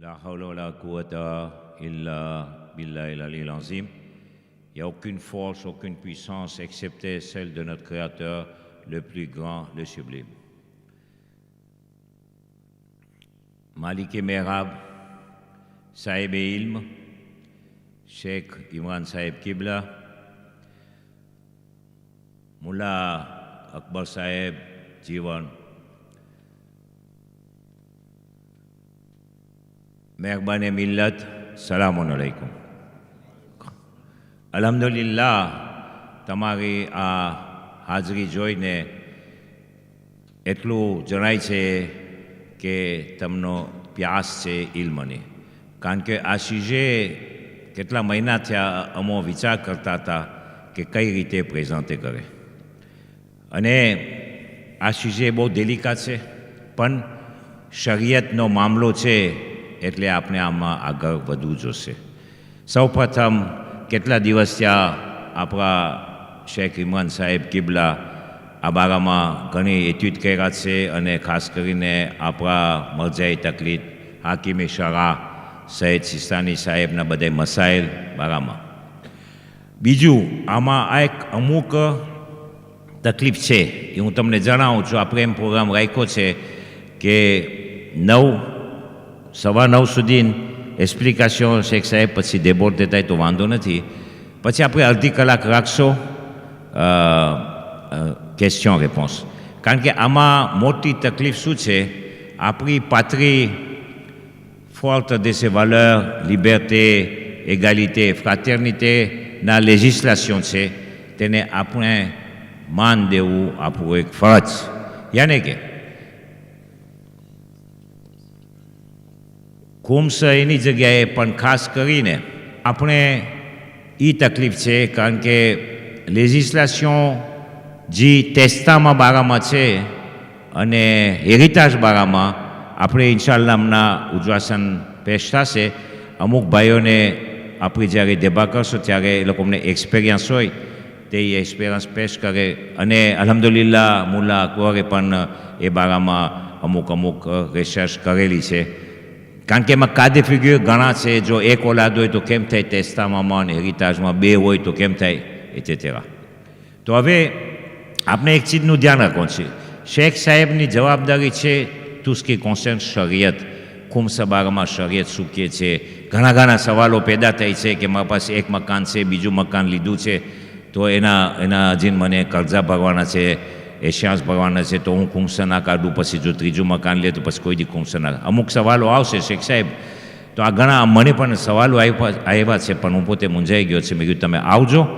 La hawla wa la quwwata illa billahi al-aliyyil azim. Il n'y a aucune force, aucune puissance excepté celle de notre Créateur, le plus grand, le sublime. Malik Merab, Sahib Ilm, Sheikh Imran Sahib Qibla, Mullah Akbar Sahib Jiwan, Mehrbane Millat, Salamun alaikum. Alhamdulillah, તમારી આ હાજરી જોઈને એટલું જણાય છે કે તમનો પ્યાસ છે ઇલ્મની. કારણ કે આ ચીજે કેટલા મહિના થયા અમો વિચાર કરતા હતા કે કઈ રીતે પ્રેઝન્ટે કરે. અને આ ચીજે બહુ ડેલિકા છે, પણ શરિયતનો મામલો છે એટલે આપણે આમાં આગળ વધવું જોશે. સૌપ્રથમ કેટલા દિવસ ત્યાં આપણા શેખ ઇમરાન સાહેબ કિબલા આ બારામાં ઘણી એટ્યુડ કર્યા છે અને ખાસ કરીને આપણા મરજાઈ તકલીફ હાકીમે શરા સૈયદ સિસ્તાની સાહેબના બધા મસાઇલ બારામાં. બીજું આમાં આ એક અમુક તકલીફ છે એ હું તમને જણાવું છું. આપણે એમ પ્રોગ્રામ રાખ્યો છે કે 9:15 સુધી એક્સપ્લિકેશન શેખ સાહેબ, પછી ડેબોર્ડ દેતા હોય તો વાંધો નથી, પછી આપણે અડધી કલાક રાખશો ક્વેશ્ચન રેપોન્સ. કારણ કે આમાં મોટી તકલીફ શું છે, આપણી પાત્રી fort de ces valeurs, liberté, égalité, fraternité ના લેજિસ્લેશન છે, તેને આપણે માન દેવું આપણું એક ફરજ. યાને કે કુમ્સ એની જગ્યાએ પણ ખાસ કરીને આપણે એ તકલીફ છે, કારણ કે લેજિસ્લેશન જે ટેસ્ટામાં બારામાં છે અને હેરિટેજ બારામાં આપણે ઇન્શાલ્લાહ હમણાં ઉજ્વાસન પેશ થશે. અમુક ભાઈઓને આપણે જ્યારે દેબા કરશો ત્યારે એ લોકોને એક્સપિરિયન્સ હોય તે એક્સપિરિયન્સ પેશ કરે. અને અલ્હમ્દુલિલ્લાહ મુલ્લા અકબરે પણ એ બારામાં અમુક રિસર્ચ કરેલી છે. કારણ કે એમાં કાદે ફિગ્યુર ઘણા છે. જો એક ઓલાદ હોય તો કેમ થાય ટેસ્ટામાં, હેરિટેજમાં 2 હોય તો કેમ થાય, એટેટેરા. તો હવે આપણે એક ચીજનું ધ્યાન રાખવું છે. શેખ સાહેબની જવાબદારી છે તુસ્કી કોન્સર્ન શરિયત. કુમસબારમાં શરિયત શું કહે છે. ઘણા સવાલો પેદા થાય છે કે મારા પાસે એક મકાન છે, બીજું મકાન લીધું છે, તો એના હજી મને કરજા ભરવાના છે, એશિયાસ ભરવાના છે, તો હું કુમસા ના કાઢું, પછી જો ત્રીજું મકાન લે તો પછી કોઈ દી કુમસા ના. અમુક સવાલો આવશે શેખ સાહેબ. તો આ ઘણા મને પણ સવાલો આવ્યા છે, પણ હું પોતે મૂંઝાઈ ગયો છે. મેં કીધું તમે આવજો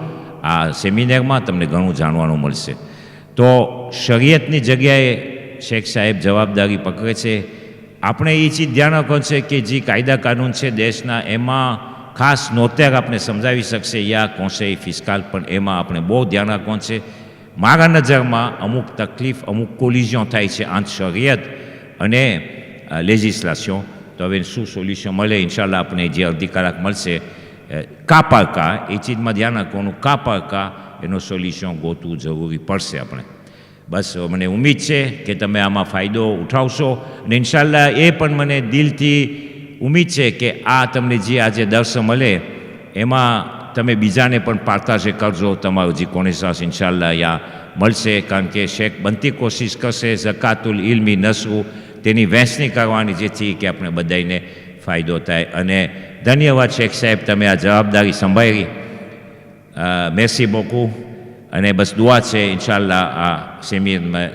આ સેમિનારમાં, તમને ઘણું જાણવાનું મળશે. તો શરિયતની જગ્યાએ શેખ સાહેબ જવાબદારી પકડે છે. આપણે એ ચીજ ધ્યાન રાખવાનું છે કે જે કાયદા કાનૂન છે દેશના, એમાં ખાસ નોતેર આપણે સમજાવી શકશે, યા કોન્સેય ફિસ્કાલ, પણ એમાં આપણે બહુ ધ્યાન રાખવાનું છે. મારા નજરમાં અમુક તકલીફ, અમુક કોલિઝન થાય છે આંત શરિયત અને લેજિસ્લેશન. તો હવે શું સોલ્યુશન મળે, ઇન્શાલ્લાહ આપણે જે અડધી કલાક મળશે કા પાકા એ ચીજમાં ધ્યાન રાખવાનું. કા પાકા એનો સોલ્યુશન ગોતવું જરૂરી પડશે આપણે. બસ મને ઉમ્મીદ છે કે તમે આમાં ફાયદો ઉઠાવશો અને ઇન્શાલ્લાહ એ પણ મને દિલથી ઉમ્મીદ છે કે આ તમને જે આજે દર્શ મળે એમાં તમે બીજાને પણ પાર્તાજે કરજો. તમારું જે કોનેસાસ ઇન્શાલ્લાહ અહીંયા મળશે. કારણ કે શેખ બનતી કોશિશ કરશે ઝકાતુલ ઇલ્મી નસરું, તેની વહેંચણી કરવાની, જેથી કે આપણે બધાને ફાયદો થાય. અને ધન્યવાદ શેખ સાહેબ, તમે આ જવાબદારી સંભાળી. મેસી બોકુ. અને બસ દુઆ છે ઇન્શાલ્લાહ આ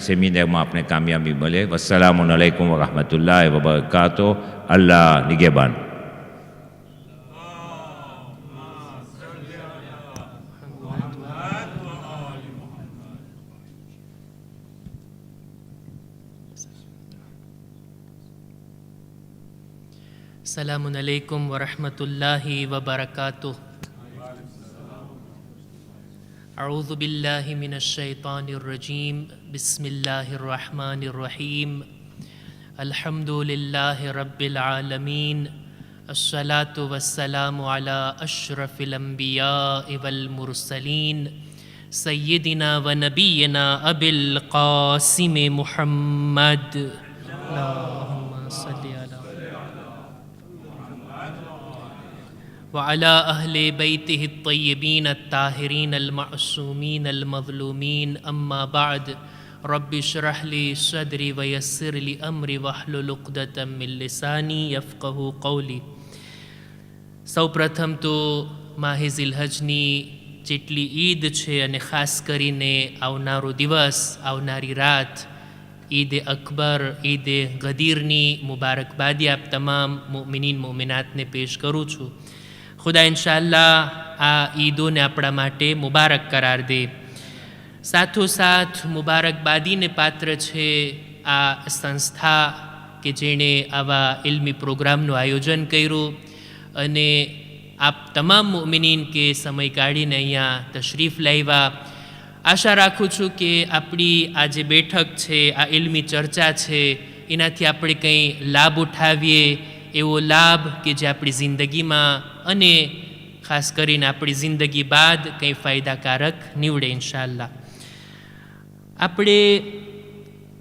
સેમિનારમાં આપણે કામયાબી મળે. વસ્સલામુ અલૈકુમ વરહમતુલ્લાહિ વબરકાતુહુ. અલ્લાહ નિગેબાન. Assalamun alaikum wa rahmatullahi wa barakatuh. A'udhu billahi minash shaitanir rajim. Bismillahir rahmanir rahim. Alhamdulillahi rabbil alamin. Assalatu wassalamu ala ashrafil anbiya'i wal mursalin. Sayyidina wa nabiyyina Abil Qasim Muhammad. Allahumma salli ala وعلى أهل بيته الطيبين الطاهرين المعصومين المظلومين أما بعد رب اشرح لي صدري ويسر لي أمري واحلل عقدة من لساني يفقهوا قولي. સૌ પ્રથમ તો માહે ઝિલહજની જેટલી ઈદ છે અને ખાસ કરીને આવનારો દિવસ, આવનારી રાત, ઈદ અકબર, ઈદ ગદીરની મુબારકબાદી આપ તમામ મોમિનીન મોમિનાતને પેશ કરું છું. ખુદા ઇન્શાઅલ્લાહ આ ઈદોને આપણા માટે મુબારક કરાર દે. સાથોસાથ મુબારકબાદીને પાત્ર છે આ સંસ્થા કે જેણે આવા ઇલ્મી પ્રોગ્રામનું આયોજન કર્યું અને આપ તમામ મોમિનીન કે સમય કાઢીને અહીંયા તશરીફ લાવ્યા. આશા રાખું છું કે આપણી આ જે બેઠક છે, આ ઇલ્મી ચર્ચા છે, એનાથી આપણે કંઈ લાભ ઉઠાવીએ, એવો લાભ કે જે આપણી જિંદગીમાં અને ખાસ કરીને આપણી જિંદગી બાદ કંઈ ફાયદાકારક નીવડે ઇન્શાઅલ્લાહ. આપણે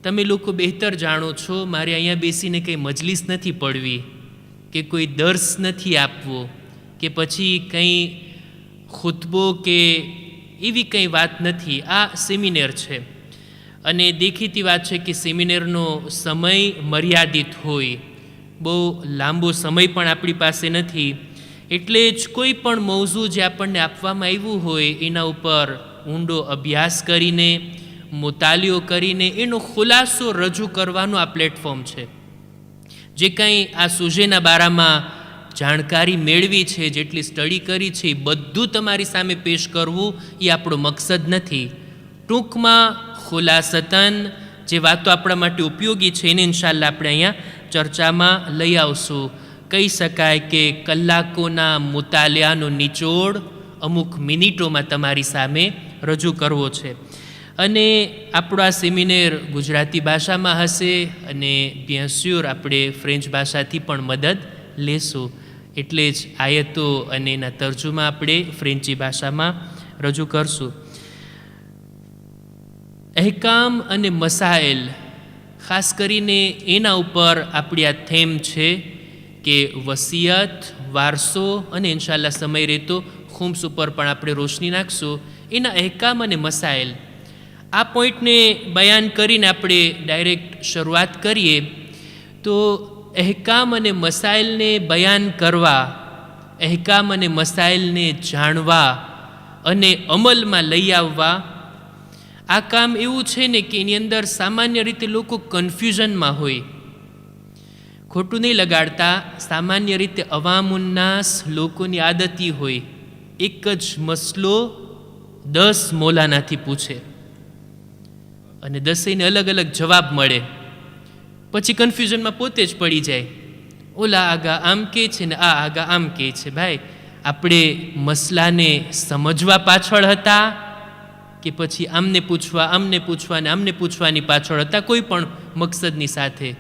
તમે લોકો બહેતર જાણો છો, મારે અહીંયા બેસીને કંઈ મજલિસ નથી પડવી કે કોઈ દર્સ નથી આપવો કે પછી કંઈ ખુતબો કે એવી કંઈ વાત નથી. આ સેમિનાર છે અને દેખીતી વાત છે કે સેમિનારનો સમય મર્યાદિત હોય, બહુ લાંબો સમય પણ આપણી પાસે નથી. એટલે જ કોઈ પણ મૌઝૂ જે આપણને આપવામાં આવ્યું હોય એના ઉપર ઊંડો અભ્યાસ કરીને, મુતાલિયો કરીને એનો ખુલાસો રજૂ કરવાનો આ પ્લેટફોર્મ છે. જે કંઈ આ સુજેના બારામાં જાણકારી મેળવી છે, જેટલી સ્ટડી કરી છે, એ બધું તમારી સામે પેશ કરવું એ આપણો મકસદ નથી. ટૂંકમાં ખુલાસતન જે વાતો આપણા માટે ઉપયોગી છે એને ઇન્શાઅલ્લાહ આપણે અહીંયા ચર્ચામાં લઈ આવશું. કહી શકાય કે કલાકોના મુતાલિયાનો નિચોડ અમુક મિનિટોમાં તમારી સામે રજૂ કરવો છે. અને આપણો આ સેમિનાર ગુજરાતી ભાષામાં હશે અને bien sûr આપણે ફ્રેન્ચ ભાષાથી પણ મદદ લેશું. એટલે જ આયતો અને એના તર્જુમા આપણે ફ્રેન્ચી ભાષામાં રજૂ કરશું. અહેકામ અને મસાઇલ, ખાસ કરીને એના ઉપર આપણી આ થેમ છે કે વસિયત, વારસો અને ઇન્શાઅલ્લાહ સમય રહેતો ખુમ્સ ઉપર પણ આપણે રોશની નાખશું. એના અહેકામ અને મસાઇલ, આ પોઈન્ટને બયાન કરીને આપણે ડાયરેક્ટ શરૂઆત કરીએ તો અહેકામ અને મસાઇલને બયાન કરવા, અહેકામ અને મસાઇલને જાણવા અને અમલમાં લઈ આવવા, આ કામ એવું છે ને કે એની અંદર સામાન્ય રીતે લોકો કન્ફ્યુઝનમાં હોય. ખોટું નહીં લગાડતા, સામાન્ય રીતે અવામુન્નાસ લોકોની આદતી હોય, એક જ મસલો 10 મૌલાનાથી પૂછે અને 10એને અલગ અલગ જવાબ મળે. પછી કન્ફ્યુઝનમાં પોતે જ પડી જાય. ઓલા આગા આમ કહે છે ને આ આગા આમ કહે છે. ભાઈ, આપણે મસલાને સમજવા પાછળ હતા કે પછી આમને પૂછવા, આમને પૂછવા ને આમને પૂછવાની પાછળ હતા, કોઈ પણ મકસદની સાથે?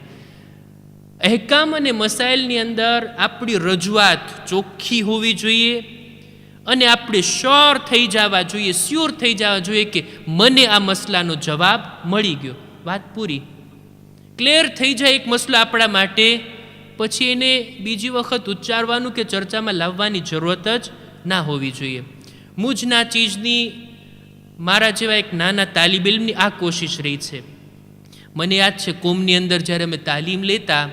અહેકામ અને મસાઇલની અંદર આપણી રજૂઆત ચોખ્ખી હોવી જોઈએ અને આપણે શ્યોર થઈ જવા જોઈએ, સ્યોર થઈ જવા જોઈએ કે મને આ મસલાનો જવાબ મળી ગયો. વાત પૂરી. ક્લિયર થઈ જાય એક મસલો આપણા માટે, પછી એને બીજી વખત ઉચ્ચારવાનું કે ચર્ચામાં લાવવાની જરૂરત જ ના હોવી જોઈએ. મુજ ના ચીજની મારા જેવા એક નાના તાલિબ ઇલ્મની આ કોશિશ રહી છે. મને યાદ છે કોમની અંદર જ્યારે અમે તાલીમ લેતા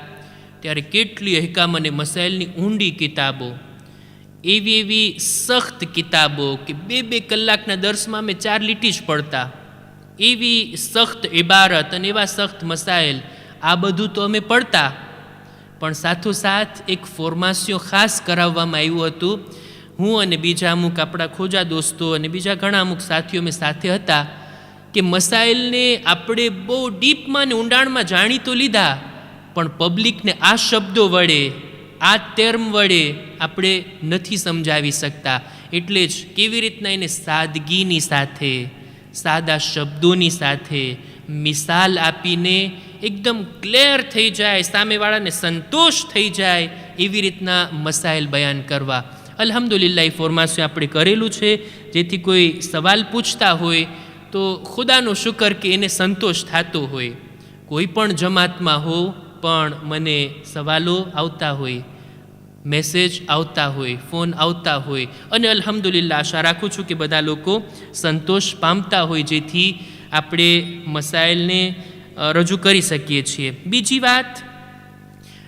ત્યારે કેટલી અહેકામ અને મસાઇલની ઊંડી કિતાબો, એવી સખ્ત કિતાબો કે 2-2 કલાકના દર્સમાં અમે 4 લીટી જ પડતા, એવી સખ્ત ઇબારત અને એવા સખ્ત મસાઇલ, આ બધું તો અમે પડતા. પણ સાથોસાથ એક ફોર્માસિયો ખાસ કરાવવામાં આવ્યું હતું. હું અને બીજા અમુક આપણા ખોજા દોસ્તો અને બીજા ઘણા અમુક સાથીઓ અમે સાથે હતા કે મસાઇલને આપણે બહુ ડીપમાં અને ઊંડાણમાં જાણી તો લીધા, પણ પબ્લિકને આ શબ્દો વડે, આ ટર્મ વડે આપણે નથી સમજાવી શકતા. એટલે જ કેવી રીતના એને સાદગીની સાથે, સાદા શબ્દોની સાથે મિસાલ આપીને એકદમ ક્લિયર થઈ જાય, સામેવાળાને સંતોષ થઈ જાય એવી રીતના મસાઇલ બયાન કરવા. અલ્હમ્દુલિલ્લાહ એ ફોર્માસિયો આપણે કરેલું છે, જેથી કોઈ સવાલ પૂછતા હોય તો ખુદાનો શુકર કે એને સંતોષ થતો હોય. કોઈ પણ જમાતમાં હો પણ મને સવાલો આવતા હોય, મેસેજ આવતા હોય, ફોન આવતા હોય, અને અલ્હમ્દુલિલ્લાહ આશા રાખું છું કે બધા લોકો સંતોષ પામતા હોય, જેથી આપણે મસાઇલને રજૂ કરી શકીએ છીએ. બીજી વાત,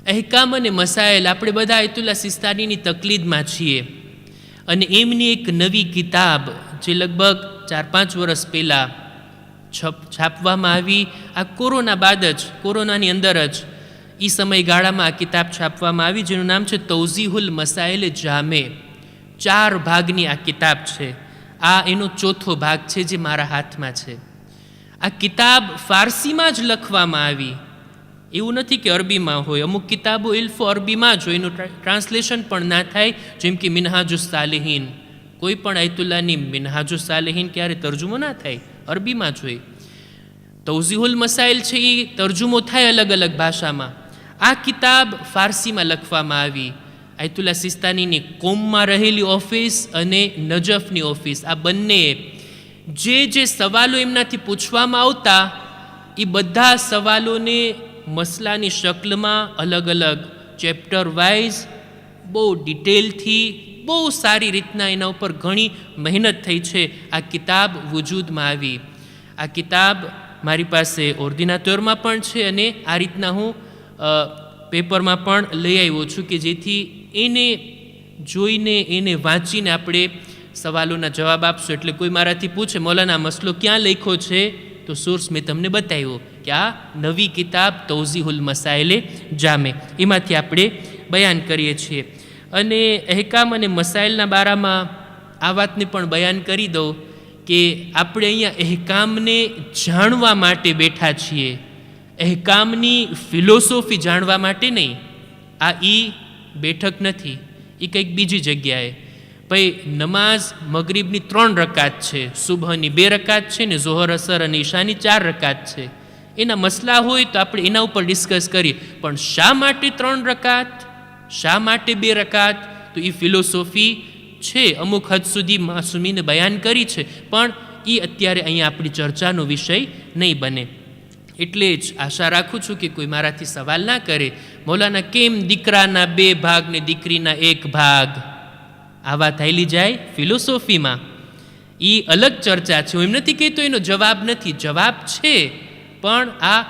અહેકામ અને મસાઇલ, આપણે બધા આયતુલ્લા સિસ્તાનીની તકલીદમાં છીએ, અને એમની એક નવી કિતાબ જે લગભગ 4-5 વર્ષ પહેલાં છાપવામાં આવી, આ કોરોના બાદ જ, કોરોનાની અંદર જ એ સમયગાળામાં આ કિતાબ છાપવામાં આવી, જેનું નામ છે તૌઝીહુલ મસાઇલ જામે. 4 ભાગની આ કિતાબ છે. આ એનો 4થો ભાગ છે જે મારા હાથમાં છે. આ કિતાબ ફારસીમાં જ લખવામાં આવી, એવું નથી કે અરબીમાં હોય. અમુક કિતાબો ઇલ્ફો અરબીમાં જ હોય, એનું ટ્રાન્સલેશન પણ ના થાય, જેમ કે મિનહાજુસ સાલિહીન. કોઈ પણ આયતુલ્લાની મિનહાજુસ સાલિહીન ક્યારે તર્જુમો ના થાય, અરબીમાં જ હોય. તૌઝીહુલ મસાઇલ છે એ તર્જુમો થાય અલગ અલગ ભાષામાં. આ કિતાબ ફારસીમાં લખવામાં આવી. આયતુલ્લા સિસ્તાનીની કોમમાં રહેલી ઓફિસ અને નજફની ઓફિસ, આ બંને જે સવાલો એમનાથી પૂછવામાં આવતા, એ બધા સવાલોને મસલાની શક્લમાં અલગ અલગ ચેપ્ટર વાઇઝ બહુ ડિટેલથી, બહુ સારી રીતના એના ઉપર ઘણી મહેનત થઈ છે. આ કિતાબ વજૂદમાં આવી. આ કિતાબ મારી પાસે ઓર્ડિનાટોરમાં પણ છે, અને આ રીતના હું પેપરમાં પણ લઈ આવ્યો છું, કે જેથી એને જોઈને, એને વાંચીને આપણે સવાલોના જવાબ આપશું. એટલે કોઈ મારાથી પૂછે મૌલાના મસલો ક્યાં લખ્યો છે, તો સોર્સ મેં તમને બતાવ્યો કે આ નવી કિતાબ તૌઝીહુલ મસાઇલે જામે, એમાંથી આપણે બયાન કરીએ છીએ. અને અહેકામ અને મસાઇલના બારામાં આ વાતને પણ બયાન કરી દઉં કે આપણે અહીંયા અહેકામને જાણવા માટે બેઠા છીએ, અહેકામની ફિલોસોફી જાણવા માટે નહીં. આ બેઠક નથી, એ કંઈક બીજી જગ્યાએ. ભાઈ, નમાઝ મગરીબની 3 રકાત છે, સુબહની 2 રકાત છે, ને ઝોહર, અસર અને ઈશાની 4 રકાત છે. એના મસલા હોય તો આપણે એના ઉપર ડિસ્કસ કરીએ, પણ શા માટે 3 રકાત, શા માટે 2 રકાત, તો એ ફિલોસોફી છે, અમુક હદ સુધી માસુમીને બયાન કરી છે, પણ એ અત્યારે અહીંયા આપણી ચર્ચાનો વિષય નહીં બને. એટલે જ આશા રાખું છું કે કોઈ મારાથી સવાલ ના કરે, મૌલાના કેમ દીકરાના 2 ભાગ ને દીકરીના 1 ભાગ, આ વાત હાલી જાય ફિલોસોફીમાં. એ અલગ ચર્ચા છે. હું એમ નથી કહેતો એનો જવાબ નથી, જવાબ છે, પણ આ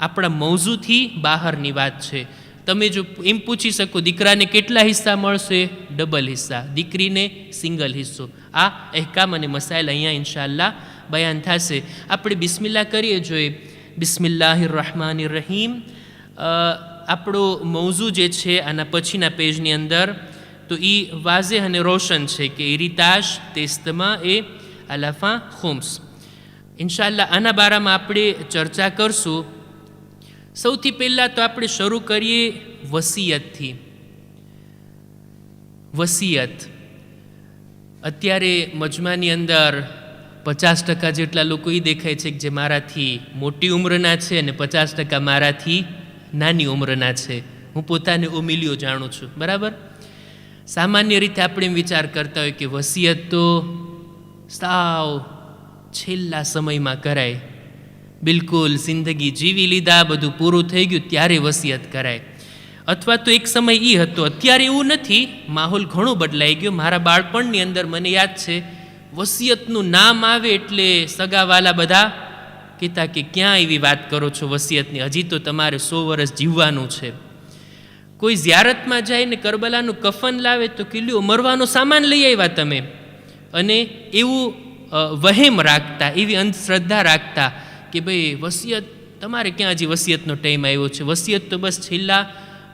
આપણા મૌઝુથી બહારની વાત છે. તમે જો એમ પૂછી શકો દીકરાને કેટલા હિસ્સા મળશે, ડબલ હિસ્સા, દીકરીને સિંગલ હિસ્સો. આ અહેકામ અને મસાઇલ અહીંયા ઇન્શાઅલ્લાહ બયાન થશે. આપણે બિસ્મિલ્લાહ કરીએ જોઈએ. બિસ્મિલ્લાહિર રહેમાનિર રહીમ. આપણો મૌઝુ જે છે આના પછીના પેજની અંદર, તો એ વાઝેહ અને રોશન છે કે ઇરિતાશ તેસ્તમાં એ અલાફા ખુમ્સ. ઇન્શાઅલ્લાહ આના બારામાં આપણે ચર્ચા કરશું. સૌથી પહેલાં તો આપણે શરૂ કરીએ વસિયતથી. વસિયત અત્યારે મજમાની અંદર 50% જેટલા લોકો એ દેખાય છે કે જે મારાથી મોટી ઉંમરના છે, અને 50% મારાથી નાની ઉંમરના છે. હું પોતાને ઉમિલિયો જાણું છું, બરાબર. સામાન્ય રીતે આપણે એમ વિચાર કરતા હોય કે વસિયત તો સાવ છેલ્લા સમયમાં કરાય, બિલકુલ જિંદગી જીવી લીધા, બધું પૂરું થઈ ગયું ત્યારે વસિયત કરાય. અથવા તો એક સમય એ હતો, અત્યારે એવું નથી, માહોલ ઘણો બદલાઈ ગયો. મારા બાળપણની અંદર મને યાદ છે, વસિયતનું નામ આવે એટલે સગાવાલા બધા કહેતા કે ક્યાં એવી વાત કરો છો વસિયતની, હજી તો તમારે 100 વર્ષ જીવવાનું છે. કોઈ ઝિયારતમાં જાય ને કરબલાનું કફન લાવે તો કે લ્યો મરવાનો સામાન લઈ આવ્યા તમે. અને એવું વહેમ રાખતા, એવી અંધશ્રદ્ધા રાખતા કે ભાઈ વસિયત, તમારે ક્યાં હજી વસિયતનો ટાઈમ આવ્યો છે, વસિયત તો બસ છેલ્લા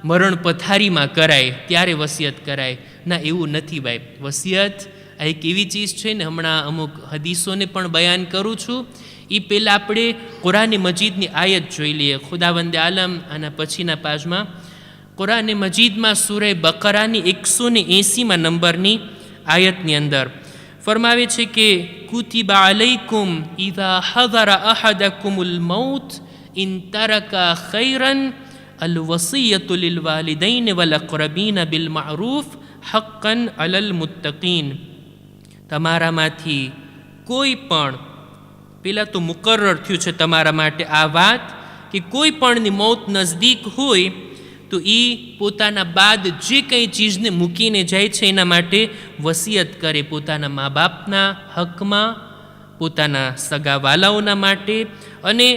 મરણ પથારીમાં કરાય ત્યારે વસિયત કરાય. ના, એવું નથી ભાઈ. વસિયત આ એક એવી ચીજ છે ને, હમણાં અમુક હદીસોને પણ બયાન કરું છું. એ પહેલાં આપણે કુરાન મજીદની આયત જોઈ લઈએ. ખુદાવંદે આલમ આના પછીના પાજમાં કુરાન મજીદમાં સૂરે બકરાની 180માં નંબરની આયતની અંદર ફરમાવે છે કે કુતિબા અલૈકુમ ઇઝા હઝરા અહદકુમુલ મૌત ઇન તરકા ખૈરન અલ વસિયતુ લિલ વાલિદૈન વલ અક્રબીન બિલ મારૂફ હક્કન અલલ મુત્તકીન. તમારામાંથી કોઈ પણ, પહેલાં તો મુકર્રર થયું છે તમારા માટે આ વાત કે કોઈ પણની મૌત નજદીક હોય તો એ પોતાના બાદ જે કંઈ ચીજને મૂકીને જાય છે એના માટે વસિયત કરે, પોતાના મા બાપના હકમાં, પોતાના સગાવાલાઓના માટે, અને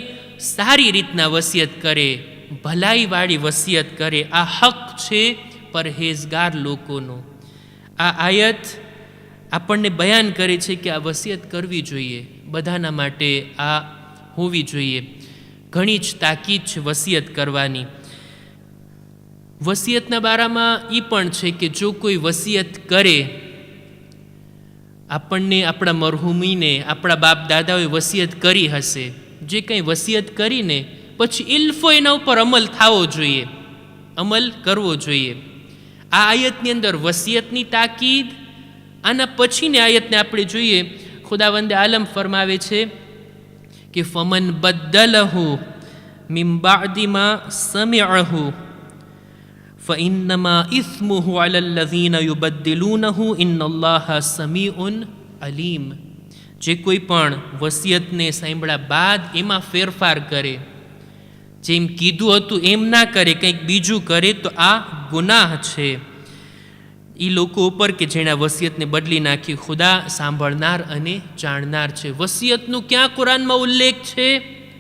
સારી રીતના વસિયત કરે, ભલાઈવાળી વસિયત કરે. આ હક છે પરહેઝગાર લોકોનો. આ આયત આપણને બયાન કરે છે કે આ વસિયત કરવી જોઈએ, બધાના માટે આ હોવી જોઈએ. ઘણી જ તાકીદ છે વસિયત કરવાની. વસિયતના બારામાં એ પણ છે કે જો કોઈ વસિયત કરે, આપણને આપણા મરહુમીને આપણા બાપ દાદાઓએ વસિયત કરી હશે, જે કંઈ વસિયત કરીને પછી ઇલ્ફો એના ઉપર અમલ થવો જોઈએ, અમલ કરવો જોઈએ. આ આયતની અંદર વસિયતની તાકીદ. આના પછીની આયતને આપણે જોઈએ, ખુદાવંદે આલમ ફરમાવે છે કે ફમન બદ્દલહુ મિન બાዕદિ મા સમિઅહુ ફઇન્નમા ઇસ્મુહુ અલલ લઝીના યુબદ્દિલૂનહુ ઇન્નલ્લાહા સમીઉન અલીમ. જે કોઈ પણ વસિયતને સાંભળ્યા બાદ એમાં ફેરફાર કરે, જેમ કીધું હતું એમ ના કરે, કંઈક બીજું કરે, તો આ ગુનાહ છે એ લોકો ઉપર કે જેણે વસિયતને બદલી નાખી. ખુદા સાંભળનાર અને જાણનાર છે. વસિયતનું ક્યાં કુરાનમાં ઉલ્લેખ છે?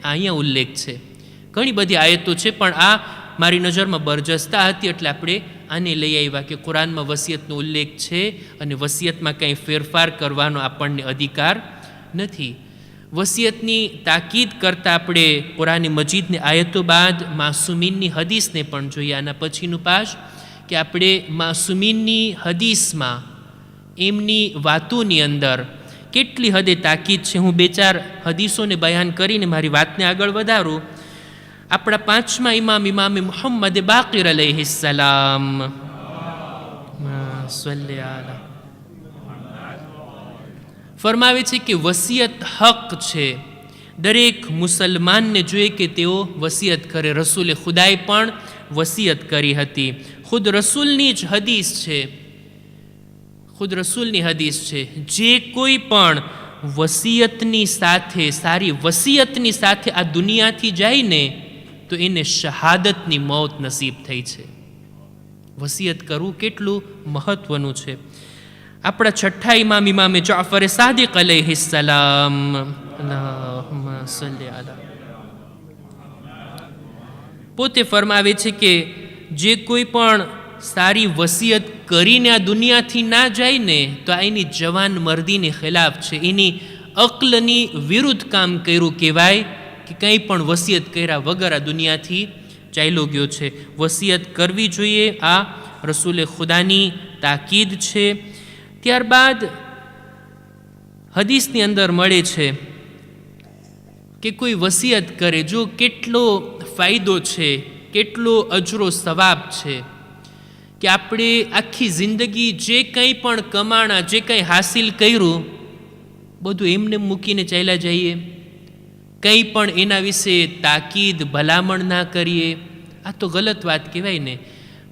અહીંયા ઉલ્લેખ છે. ઘણી બધી આયતો છે, પણ આ મારી નજરમાં બરજસ્તા હતી એટલે આપણે આને લઈ આવ્યા કે કુરાનમાં વસિયતનો ઉલ્લેખ છે અને વસિયતમાં કંઈ ફેરફાર કરવાનો આપણને અધિકાર નથી. વસિયતની તાકીદ કરતાં આપણે કુરાની મજીદની આયતો બાદ માસુમીનની હદીસને પણ જોઈએ. આના પછીનું પાઠ કે આપણે માસુમીનની હદીસમાં એમની વાતોની અંદર કેટલી હદે તાકીદ છે. હું 2-4 હદીસોને બયાન કરીને મારી વાતને આગળ વધારું. આપણા 5મા ઇમામ ઇમામે મુહમ્મદ બાકિર અલૈહિસ્સલામ ફરમાવે છે કે વસિયત હક છે. દરેક મુસલમાનને જોઈએ કે તેઓ વસિયત કરે. રસૂલે ખુદાએ પણ વસિયત કરી હતી. ખુદ રસૂલની જ હદીસ છે, ખુદ રસૂલની હદીસ છે, જે કોઈ પણ વસિયતની સાથે, સારી વસિયતની સાથે આ દુનિયાથી જાય ને તો એને શહાદતની મોત નસીબ થઈ છે. વસિયત કરવું કેટલું મહત્વનું છે. આપણા 6ઠ્ઠા ઇમામ ઇમામે જાફર સાદિક અલૈહિસ્સલામ અલ્લાહુમ્મા સલ્લી અલા પોતે ફરમાવે છે કે જે કોઈ પણ સારી વસિયત કરીને આ દુનિયાથી ના જાય ને તો આ એની જવાન મર્દીની ખિલાફ છે, એની અક્લની વિરુદ્ધ કામ કર્યું કહેવાય કે કંઈ પણ વસિયત કર્યા વગર આ દુનિયાથી ચાલ્યો ગયો છે. વસિયત કરવી જોઈએ, આ રસૂલે ખુદાની તાકીદ છે. ત્યારબાદ હદીસની અંદર મળે છે કે કોઈ વસિયત કરે, જો કેટલો ફાયદો છે, કેટલો અજરો સવાબ છે કે આપણે આખી જિંદગી જે કંઈ પણ કમાણા, જે કંઈ હાસિલ કર્યું બધું એમને મૂકીને ચાલ્યા જઈએ, કંઈ પણ એના વિશે તાકીદ ભલામણ ના કરીએ. આ તો ગલત વાત કહેવાય ને.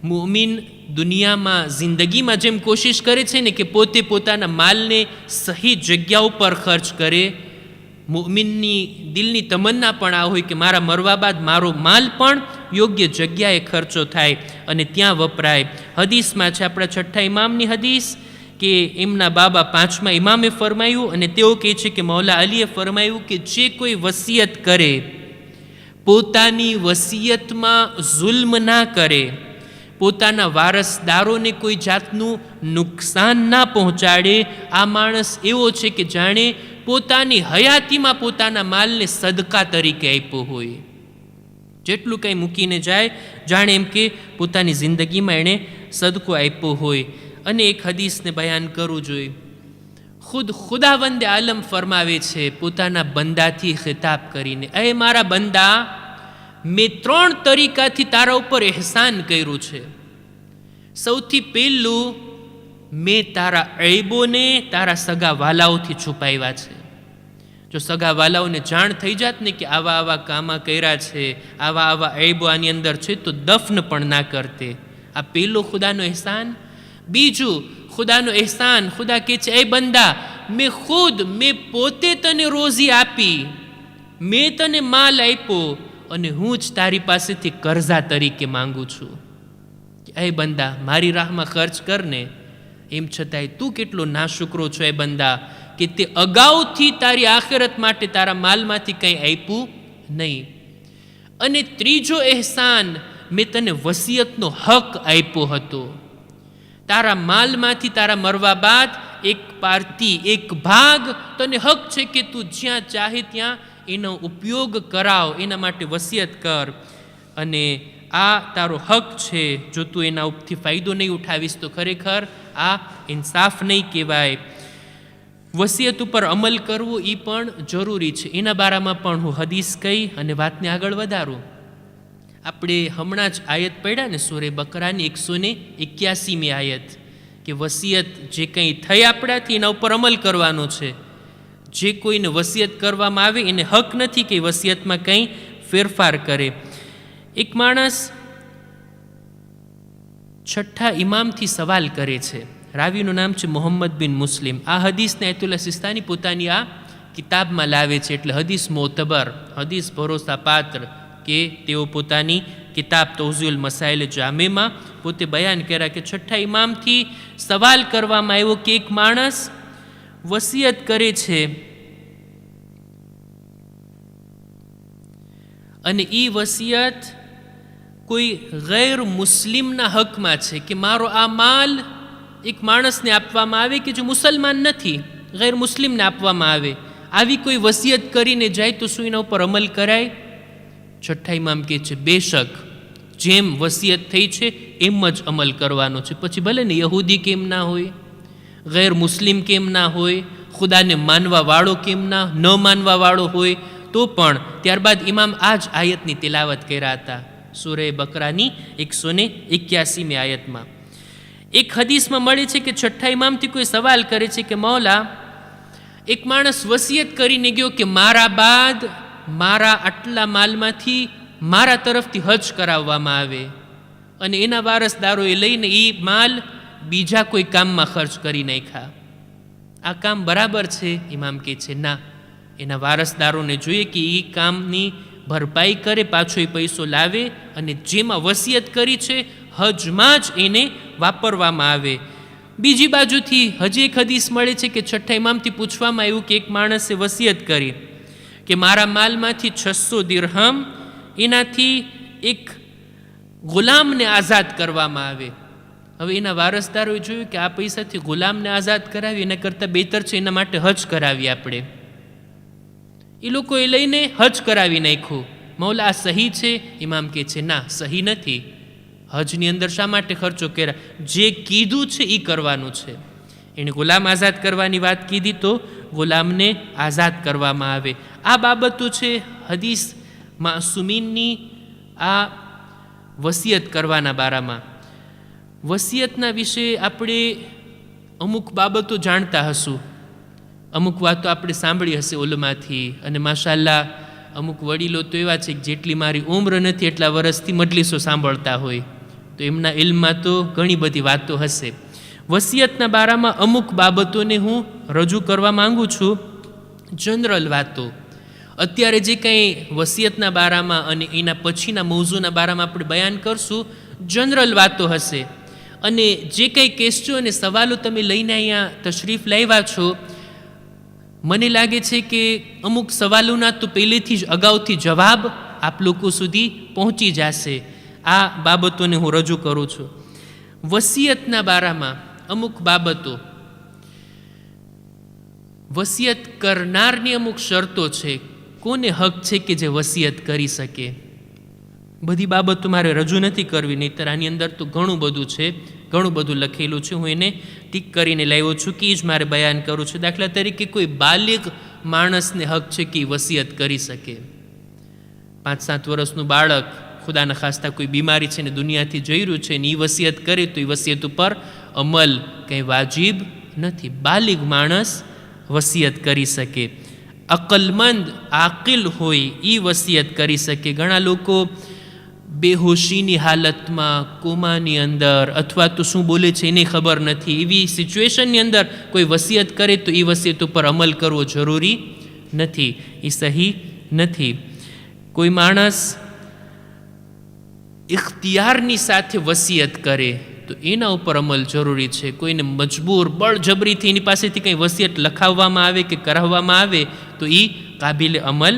મુમિન દુનિયામાં જિંદગીમાં જેમ કોશિશ કરે છે ને કે પોતે પોતાના માલને સહી જગ્યા ઉપર ખર્ચ કરે, મુમિનની દિલની તમન્ના પણ આ હોય કે મારા મરવા બાદ મારો માલ પણ યોગ્ય જગ્યાએ ખર્ચો થાય અને ત્યાં વપરાય. હદીસમાં છે, આપણા 6ઠ્ઠા ઇમામની હદીસ, કે એમના બાબા 5મા ઇમામે ફરમાયું અને તેઓ કહે છે કે મૌલા અલીએ ફરમાયું કે જે કોઈ વસિયત કરે પોતાની વસિયતમાં જુલ્મ ના કરે, પોતાના વારસદારોને કોઈ જાતનું નુકસાન ના પહોંચાડે, આ માણસ એવો છે કે જાણે પોતાની હયાતીમાં પોતાના માલને સદકા તરીકે આપ્યો હોય. જેટલું કંઈ મૂકીને જાય જાણે એમ કે પોતાની જિંદગીમાં એણે સદકો આપ્યો હોય. અને એક હદીસને બયાન કરવું જોઈએ. ખુદાવંદે આલમ ફરમાવે છે પોતાના બંદાથી ખિતાબ કરીને, એ મારા બંદા, મેં 3 તરીકાથી તારા ઉપર એહસાન કર્યું છે. સૌથી પહેલું, મેં તારા ઐબોને તારા સગા વાલાઓથી છુપાવ્યા છે. જો સગા વાલાઓને જાણ થઈ જાત ને કે આવા આવા કામા કર્યા છે, આવા આવા ઐબો આની અંદર છે, તો દફન પણ ના કરતે. આ પહેલો ખુદાનો એહસાન. બીજું ખુદાનો એહસાન, ખુદા કહે છે, એ બંદા, મેં પોતે તને રોઝી આપી, મેં તને માલ આપ્યો અને હું જ તારી પાસેથી કરજા તરીકે માંગુ છું. કે એ બંદા મારી રાહમાં ખર્ચ કરને, એમ છતાંય તું કેટલો નાશુકરો છો એ બંદા કે તે અગાઉથી તારી આખિરત માટે તારા માલમાંથી કંઈ આપ્યું નહીં. અને ત્રીજો અહેસાન, મેં તને વસિયતનો હક આપ્યો હતો. તારા માલમાંથી તારા મરવા બાદ એક પારતી, એક ભાગ તને હક છે કે તું જ્યાં ચાહે ત્યાં એનો ઉપયોગ કરાવ, એના માટે વસિયત કર. અને આ તારો હક છે. જો તું એના ઉપરથી ફાયદો નહીં ઉઠાવીશ તો ખરેખર આ ઇન્સાફ નહીં કહેવાય. વસિયત ઉપર અમલ કરવો એ પણ જરૂરી છે. એના બારામાં પણ હું હદીસ કહી અને વાતને આગળ વધારું. આપણે હમણાં જ આયત પડ્યા ને સૂરે બકરાની 181મી આયત, કે વસિયત જે કંઈ થઈ આપણાથી એના ઉપર અમલ કરવાનો છે. જે કોઈને વસિયત કરવામાં આવે એને હક નથી કે વસિયતમાં કંઈ ફેરફાર કરે. એક માણસ છઠ્ઠા ઇમામથી સવાલ કરે છે. રાવીનું નામ છે મોહમ્મદ બિન મુસ્લિમ. આ હદીસને આયતુલ્લાહ સિસ્તાની પોતાની આ કિતાબમાં લાવે છે. એટલે હદીસ મોતબર, હદીસ ભરોસા પાત્ર, કે તેઓ પોતાની કિતાબ તૌઝીઉલ મસાઇલ જામેમાં પોતે બયાન કર્યા કે છઠ્ઠા ઇમામથી સવાલ કરવામાં આવ્યો કે એક માણસ વસિયત કરે છે અને એ વસિયત કોઈ ગૈર મુસ્લિમના હકમાં છે, કે મારો આ માલ એક માણસને આપવામાં આવે કે જો મુસલમાન નથી, ગૈર મુસ્લિમને આપવામાં આવે, આવી કોઈ વસિયત કરીને જાય તો શું એના ઉપર અમલ કરાય? છઠ્ઠા ઇમામ કહે છે બેશક, જેમ વસિયત થઈ છે એમ જ અમલ કરવાનો છે. પછી ભલે ને યહૂદી કેમ ના હોય, ગૈર મુસ્લિમ કેમ ના હોય, ખુદાને માનવા વાળો કેમ ન માનવા વાળો હોય તો પણ. ત્યારબાદ ઇમામ આ જ આયતની તિલાવત કર્યા હતા સૂરે બકરાની 181મી આયતમાં. એક હદીસમાં મળે છે કે છઠ્ઠા ઇમામથી કોઈ સવાલ કરે છે કે મૌલા, એક માણસ વસિયત કરીને ગયો કે મારા બાદ મારા આટલા માલમાંથી મારા તરફથી હજ કરાવવામાં આવે, અને એના વારસદારોએ લઈને એ માલ બીજા કોઈ કામમાં ખર્ચ કરી નાખ્યા. આ કામ બરાબર છે? ઇમામ કહે છે ના, એના વારસદારોને જોઈએ કે એ કામની ભરપાઈ કરે, પાછો એ પૈસો લાવે અને જેમાં વસિયત કરી છે હજમાં જ એને વાપરવામાં આવે. બીજી બાજુથી હજી એક હદીસ મળે છે કે છઠ્ઠા ઇમામથી પૂછવામાં આવ્યું કે એક માણસે વસિયત કરી કે મારા માલમાંથી 600 દિરહમ એનાથી એક ગુલામને આઝાદ કરવામાં આવે. હવે એના વારસદારોએ જોયું કે આ પૈસાથી ગુલામને આઝાદ કરાવી એના કરતાં બહેતર છે એના માટે હજ કરાવી આપણે. એ લોકોએ લઈને હજ કરાવી નાખ્યું. મૌલા આ સહી છે? ઇમામ કહે છે ના, સહી નથી. હજની અંદર શા માટે ખર્ચો કર્યા? જે કીધું છે એ કરવાનું છે. એણે ગુલામ આઝાદ કરવાની વાત કીધી તો ગુલામને આઝાદ કરવામાં આવે. આ બાબતો છે હદીસ માસુમીનની આ વસિયત કરવાના બારામાં. વસિયતના વિશે આપણે અમુક બાબતો જાણતા હશું, અમુક વાતો આપણે સાંભળી હશે ઓલમાંથી, અને માશાલ્લાહ અમુક વડીલો તો એવા છે કે જેટલી મારી ઉંમર નથી એટલા વર્ષથી મજલિસો સાંભળતા હોય, તો એમના ઇલ્મમાં તો ઘણી બધી વાતો હશે. વસિયતના બારામાં અમુક બાબતોને હું રજૂ કરવા માંગુ છું, જનરલ વાતો. અત્યારે જે કંઈ વસિયતના બારામાં અને એના પછીના મૌઝૂના બારામાં આપણે બયાન કરશું, જનરલ વાતો હશે. અને જે કંઈ ક્વેશ્ચન અને સવાલો તમે લઈને અહીંયા તશરીફ લાવ્યા છો, મને લાગે છે કે અમુક સવાલોના તો પહેલેથી જ અગાઉથી જવાબ આપ લોકો સુધી પહોંચી જશે. આ બાબતોને હું રજૂ કરું છું. વસિયતના બારામાં અમુક બાબતો, વસિયત કરનારની અમુક શરતો છે. કોને હક છે કે જે વસિયત કરી શકે? બધી બાબતો મારે રજૂ નથી કરવી, નહીંતર આની અંદર તો ઘણું બધું છે, ઘણું બધું લખેલું છે. હું એને ટીક કરીને લાવ્યો છું કે એ જ મારે બયાન કરું છું. દાખલા તરીકે કોઈ બાલિગ માણસને હક છે કે વસિયત કરી શકે. 5-7 વર્ષનું બાળક ખુદાના ખાસ્તા કોઈ બીમારી છે ને દુનિયાથી જઈ રહ્યું છે ને એ વસિયત કરે તો એ વસિયત ઉપર અમલ કંઈ વાજિબ નથી. બાલિગ માણસ વસિયત કરી શકે. અકલમંદ આકિલ હોય એ વસિયત કરી શકે. ઘણા લોકો બેહોશીની હાલતમાં, કોમાની અંદર, અથવા તો શું બોલે છે એને ખબર નથી, એવી સિચ્યુએશનની અંદર કોઈ વસિયત કરે તો એ વસિયત ઉપર અમલ કરવો જરૂરી નથી, એ સહી નથી. કોઈ માણસ ઇખ્તિયારની સાથે વસિયત કરે તો એના ઉપર અમલ જરૂરી છે. કોઈને મજબૂર બળજબરીથી એની પાસેથી કંઈ વસિયત લખાવવામાં આવે કે કરાવવામાં આવે તો એ કાબિલે અમલ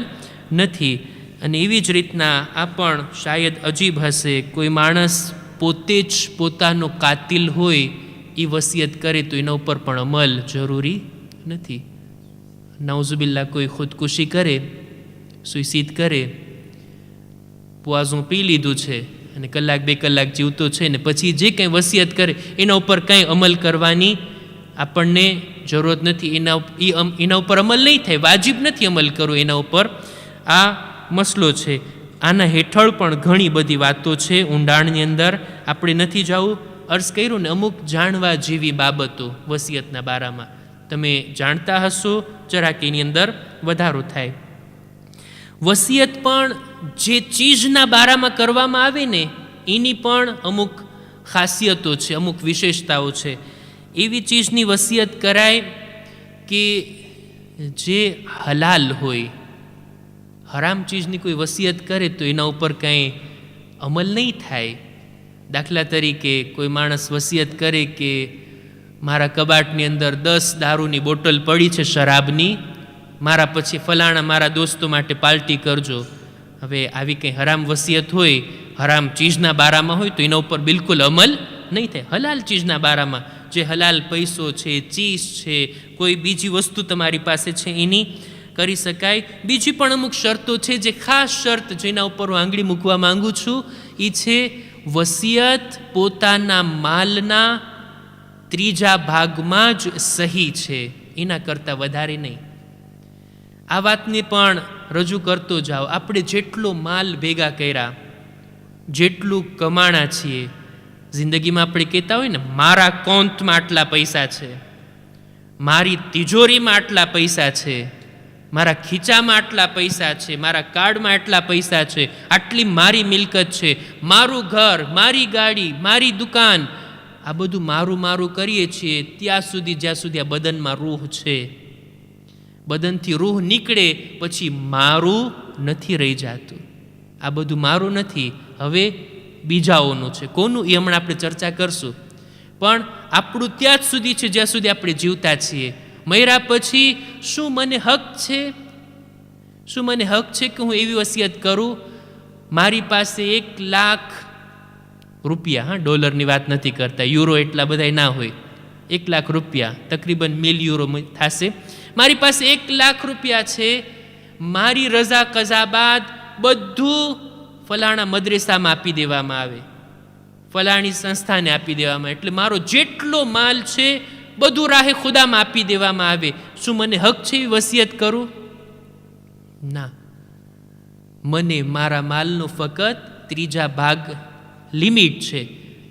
નથી. અને એવી જ રીતના આ પણ શાયદ અજીબ હશે, કોઈ માણસ પોતે જ પોતાનો કાતિલ હોય એ વસિયત કરે તો એના ઉપર પણ અમલ જરૂરી નથી. નાઉઝુબિલ્લા કોઈ ખુદકુશી કરે, સુઇસાઇડ કરે, પોઆઝું પી લીધું છે અને કલાક 2 કલાક જીવતો છે ને પછી જે કંઈ વસિયત કરે એના ઉપર કંઈ અમલ કરવાની આપણને જરૂરત નથી. એના ઉપર અમલ નહીં થાય, વાજિબ નથી અમલ કરવો એના ઉપર. આ મસલો છે. આના હેઠળ પણ ઘણી બધી વાતો છે ઊંડાણની અંદર, આપણે નથી જવું. અર્ઝ કર્યું ને, અમુક જાણવા જેવી બાબતો વસિયતના બારામાં તમે જાણતા હશો, જરાક એની અંદર વધારો થાય. વસિયત પણ જે ચીજના બારામાં કરવામાં આવે ને એની પણ અમુક ખાસિયતો છે, અમુક વિશેષતાઓ છે. એવી ચીજની વસિયત કરાય કે જે હલાલ હોય. હરામ ચીજની કોઈ વસિયત કરે તો એના ઉપર કંઈ અમલ નહીં થાય. દાખલા તરીકે કોઈ માણસ વસિયત કરે કે મારા કબાટની અંદર 10 દારૂની બોટલ પડી છે શરાબની, મારા પછી ફલાણા મારા દોસ્તો માટે પાર્ટી કરજો. હવે આવી કંઈ હરામ વસિયત હોય, હરામ ચીજના બારામાં હોય તો એના ઉપર બિલકુલ અમલ નહીં થાય. હલાલ ચીજના બારામાં જે હલાલ પૈસો છે, ચીજ છે, કોઈ બીજી વસ્તુ તમારી પાસે છે એની કરી શકાય. બીજી પણ અમુક શરતો છે, જે ખાસ શરત જેના ઉપર હું આંગળી મૂકવા માંગુ છું એ છે વસિયત પોતાના માલના 3જા ભાગમાં જ સહી છે, એના કરતાં વધારે નહીં. આ વાતને પણ રજૂ કરતો જાઓ. આપણે જેટલો માલ ભેગા કર્યા, જેટલું કમાણા છીએ, જિંદગીમાં આપણે કહેતા હોય ને, મારા કોંતમાં આટલા પૈસા છે, મારી તિજોરીમાં આટલા પૈસા છે, મારા ખીચામાં આટલા પૈસા છે, મારા કાર્ડમાં આટલા પૈસા છે, આટલી મારી મિલકત છે, મારું ઘર, મારી ગાડી, મારી દુકાન. આ બધું મારું મારું કરીએ છીએ ત્યાં સુધી જ્યાં સુધી આ બદનમાં રૂહ છે. બદનથી રૂહ નીકળે પછી મારું નથી રહી જતું. આ બધું મારું નથી, હવે બીજાઓનું છે. કોનું એ હમણાં આપણે ચર્ચા કરશું. પણ આપણું ત્યાં જ સુધી છે જ્યાં સુધી આપણે જીવતા છીએ. મર્યા પછી શું મને હક છે? શું મને હક છે કે હું એવી વસિયત કરું? મારી પાસે 1 લાખ રૂપિયા, હા, ડોલરની વાત નથી કરતા, યુરો એટલા બધા ના હોય, 1 લાખ રૂપિયા તકરીબન €1,000,000 થશે. મારી પાસે 1 લાખ રૂપિયા છે, મારી રજા કઝા બાદ બધું ફલાણા મદ્રેસામાં આપી દેવામાં આવે, ફલાણી સંસ્થાને આપી દેવામાં, એટલે મારો જેટલો માલ છે બધું રાહે ખુદામાં આપી દેવામાં આવે. શું મને હક છે એવી વસિયત કરું? ના. મને મારા માલનો ફક્ત 3જા ભાગ લિમિટ છે,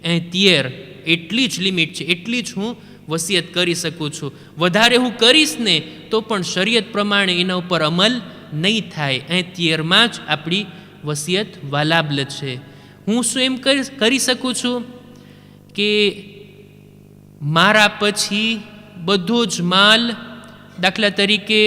13 એટલી જ લિમિટ છે, એટલી જ હું વસિયત કરી શકું છું. વધારે હું કરીશ ને તો પણ શરીયત પ્રમાણે એના ઉપર અમલ નહીં થાય. 13માં જ આપણી વસિયત વાલાબલ છે. હું શું એમ કરી શકું છું કે મારા પછી બધો જ માલ, દાખલા તરીકે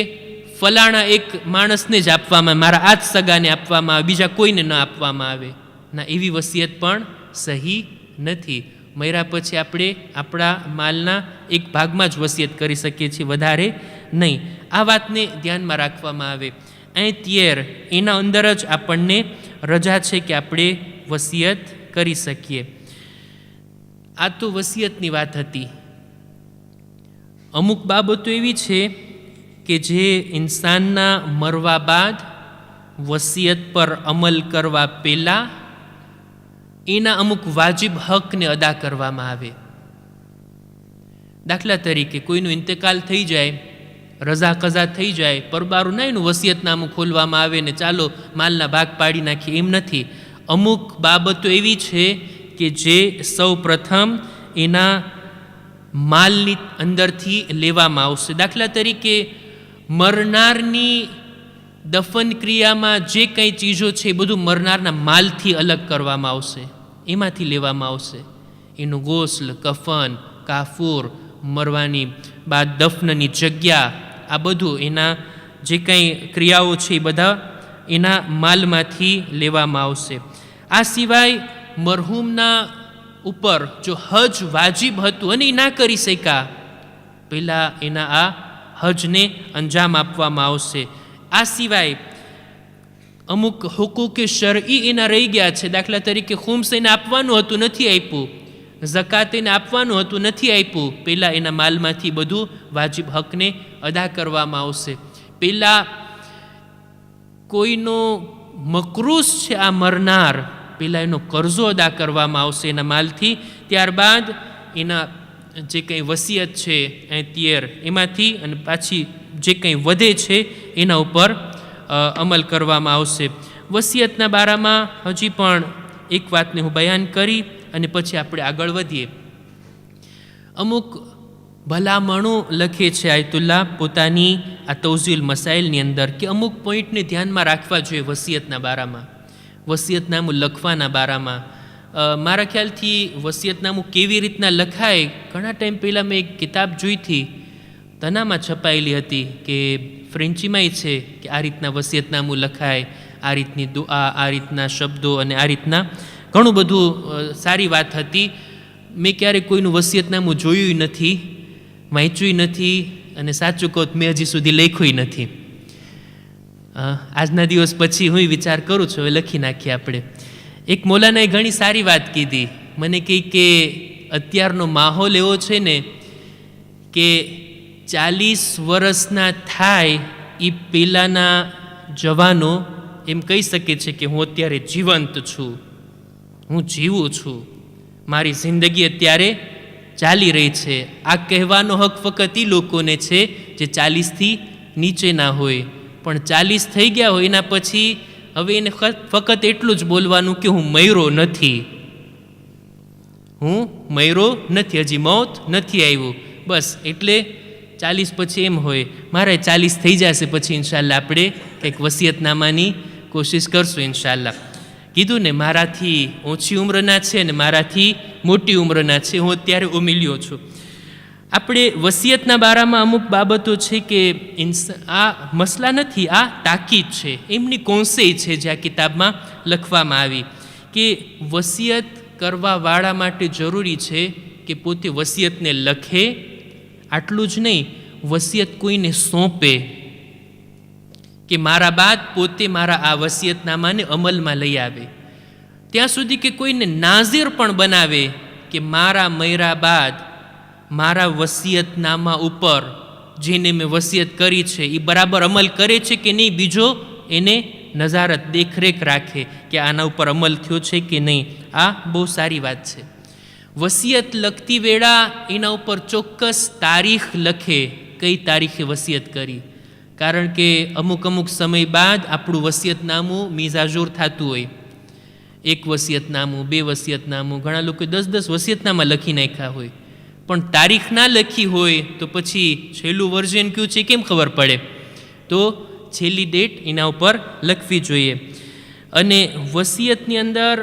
ફલાણા એક માણસને જ આપવામાં, મારા આ જ સગાને આપવામાં આવે, બીજા કોઈને ન આપવામાં આવે? ના, એવી વસિયત પણ સહી નથી. મર્યા પછી આપણે આપણા માલના 1 ભાગમાં જ વસિયત કરી શકીએ છીએ, વધારે નહીં. આ વાતને ધ્યાનમાં રાખવામાં આવે. 13 એના અંદર જ આપણને રજા છે કે આપણે વસિયત કરી શકીએ. આ તો વસિયતની વાત હતી. અમુક બાબતો એવી છે કે જે ઇન્સાનના મરવા બાદ વસિયત પર અમલ કરવા પહેલાં એના અમુક વાજિબ હકને અદા કરવામાં આવે. દાખલા તરીકે કોઈનું ઇન્તકાલ થઈ જાય, રઝા કઝા થઈ જાય, પરબારું ના એનું વસિયતનામું ખોલવામાં આવે ને ચાલો માલના ભાગ પાડી નાખીએ, એમ નથી. અમુક બાબતો એવી છે કે જે સૌ પ્રથમ એના માલની અંદરથી લેવામાં આવશે. દાખલા તરીકે મરનારની દફન ક્રિયામાં જે કંઈ ચીજો છે એ બધું મરનારના માલથી અલગ કરવામાં આવશે, એમાંથી લેવામાં આવશે. એનું ગોસ્લ, કફન, કાફૂર, મરવાની બાદ દફનની જગ્યા, આ બધું એના જે કંઈ ક્રિયાઓ છે એ બધા એના માલમાંથી લેવામાં આવશે. આ સિવાય મરહૂમના ઉપર જો હજ વાજિબ હતું અને એ ના કરી શક્યા, પહેલાં એના આ હજને અંજામ આપવામાં આવશે. આ સિવાય અમુક હુકુકે શરઈ એના રહી ગયા છે. દાખલા તરીકે ખુમ્સ એને આપવાનું હતું, નથી આપ્યું. ઝકાત એને આપવાનું હતું, નથી આપ્યું. પહેલાં એના માલમાંથી બધું વાજિબ હકને અદા કરવામાં આવશે. પહેલાં કોઈનો મકરૂસ છે આ મરનાર, પહેલાં એનો કરજો અદા કરવામાં આવશે એના માલથી. ત્યારબાદ એના જે કંઈ વસિયત છે તેર એમાંથી અને પાછી જે કંઈ વધે છે એના ઉપર અમલ કરવામાં આવશે. વસિયતના બારામાં હજી પણ એક વાતને હું બયાન કરી અને પછી આપણે આગળ વધીએ. અમુક ભલામણો લખે છે આયતુલ્લાહ પોતાની આ તૌઝીલ મસાઇલની અંદર કે અમુક પોઈન્ટને ધ્યાનમાં રાખવા જોઈએ વસિયતના બારામાં, વસિયતનામું લખવાના બારામાં. મારા ખ્યાલથી વસિયતનામું કેવી રીતના લખાય, ઘણા ટાઈમ પહેલાં મેં એક કિતાબ જોઈ હતી, તનામાં છપાયેલી હતી કે ફ્રેન્ચીમાંય છે કે આ રીતના વસિયતનામું લખાય, આ રીતની દુઆ, આ રીતના શબ્દો અને આ રીતના ઘણું બધું સારી વાત હતી. મેં ક્યારેક કોઈનું વસિયતનામું જોયું નથી, વાંચ્યું નથી અને સાચું કહું મેં હજી સુધી લખ્યું નથી. આજના દિવસ પછી હું વિચાર કરું છું હવે લખી નાખીએ આપણે. એક મૌલાનાએ ઘણી સારી વાત કીધી. મને કહી કે અત્યારનો માહોલ એવો છે ને કે 40 વર્ષના થાય એ પહેલાંના જવાનો એમ કહી શકે છે કે હું અત્યારે જીવંત છું, હું જીવું છું, મારી જિંદગી અત્યારે ચાલી રહી છે. આ કહેવાનો હક ફક્ત એ લોકોને છે જે 40થી નીચેના હોય. પણ 40 થઈ ગયા હોય એના પછી હવે એને ફક્ત એટલું જ બોલવાનું કે હું મર્યો નથી, હું મર્યો નથી, હજી મોત નથી આવ્યું. બસ એટલે 40 પછી એમ હોય મારે 40 થઈ જશે પછી ઇન્શાલ્લાહ આપણે કંઈક વસિયતનામાની કોશિશ કરશું ઇન્શાલ્લાહ. કીધું ને મારાથી ઓછી ઉંમરના છે અને મારાથી મોટી ઉંમરના છે, હું અત્યારે ઉમિલ્યો છું. આપણે વસિયતના બારામાં અમુક બાબતો છે કે આ મસલા નથી, આ તાકીદ છે, એમની કોન્સેય છે જે આ કિતાબમાં લખવામાં આવી કે વસિયત કરવાવાળા માટે જરૂરી છે કે પોતે વસિયતને લખે. આટલું જ નહીં, વસિયત કોઈને સોંપે કે મારા બાદ પોતે મારા આ વસિયતનામાને અમલમાં લઈ આવે. ત્યાં સુધી કે કોઈને નાઝીર પણ બનાવે કે મારા મર્યા બાદ મારા વસિયતનામા ઉપર જેને મેં વસિયત કરી છે એ બરાબર અમલ કરે છે કે નહીં, બીજો એને નજારત દેખરેખ રાખે કે આના ઉપર અમલ થયો છે કે નહીં. આ બહુ સારી વાત છે. વસિયત લખતી વેળા એના ઉપર ચોક્કસ તારીખ લખે, કઈ તારીખે વસિયત કરી. કારણ કે અમુક સમય બાદ આપણું વસિયતનામું મિજાજોર થતું હોય. એક વસિયતનામું, 2 વસિયતનામું, ઘણા લોકો 10 વસિયતનામા લખી નાખ્યા હોય, પણ તારીખ ના લખી હોય તો પછી છેલ્લું વર્ઝન કયું છે કેમ ખબર પડે? તો છેલ્લી ડેટ એના ઉપર લખવી જોઈએ. અને વસિયતની અંદર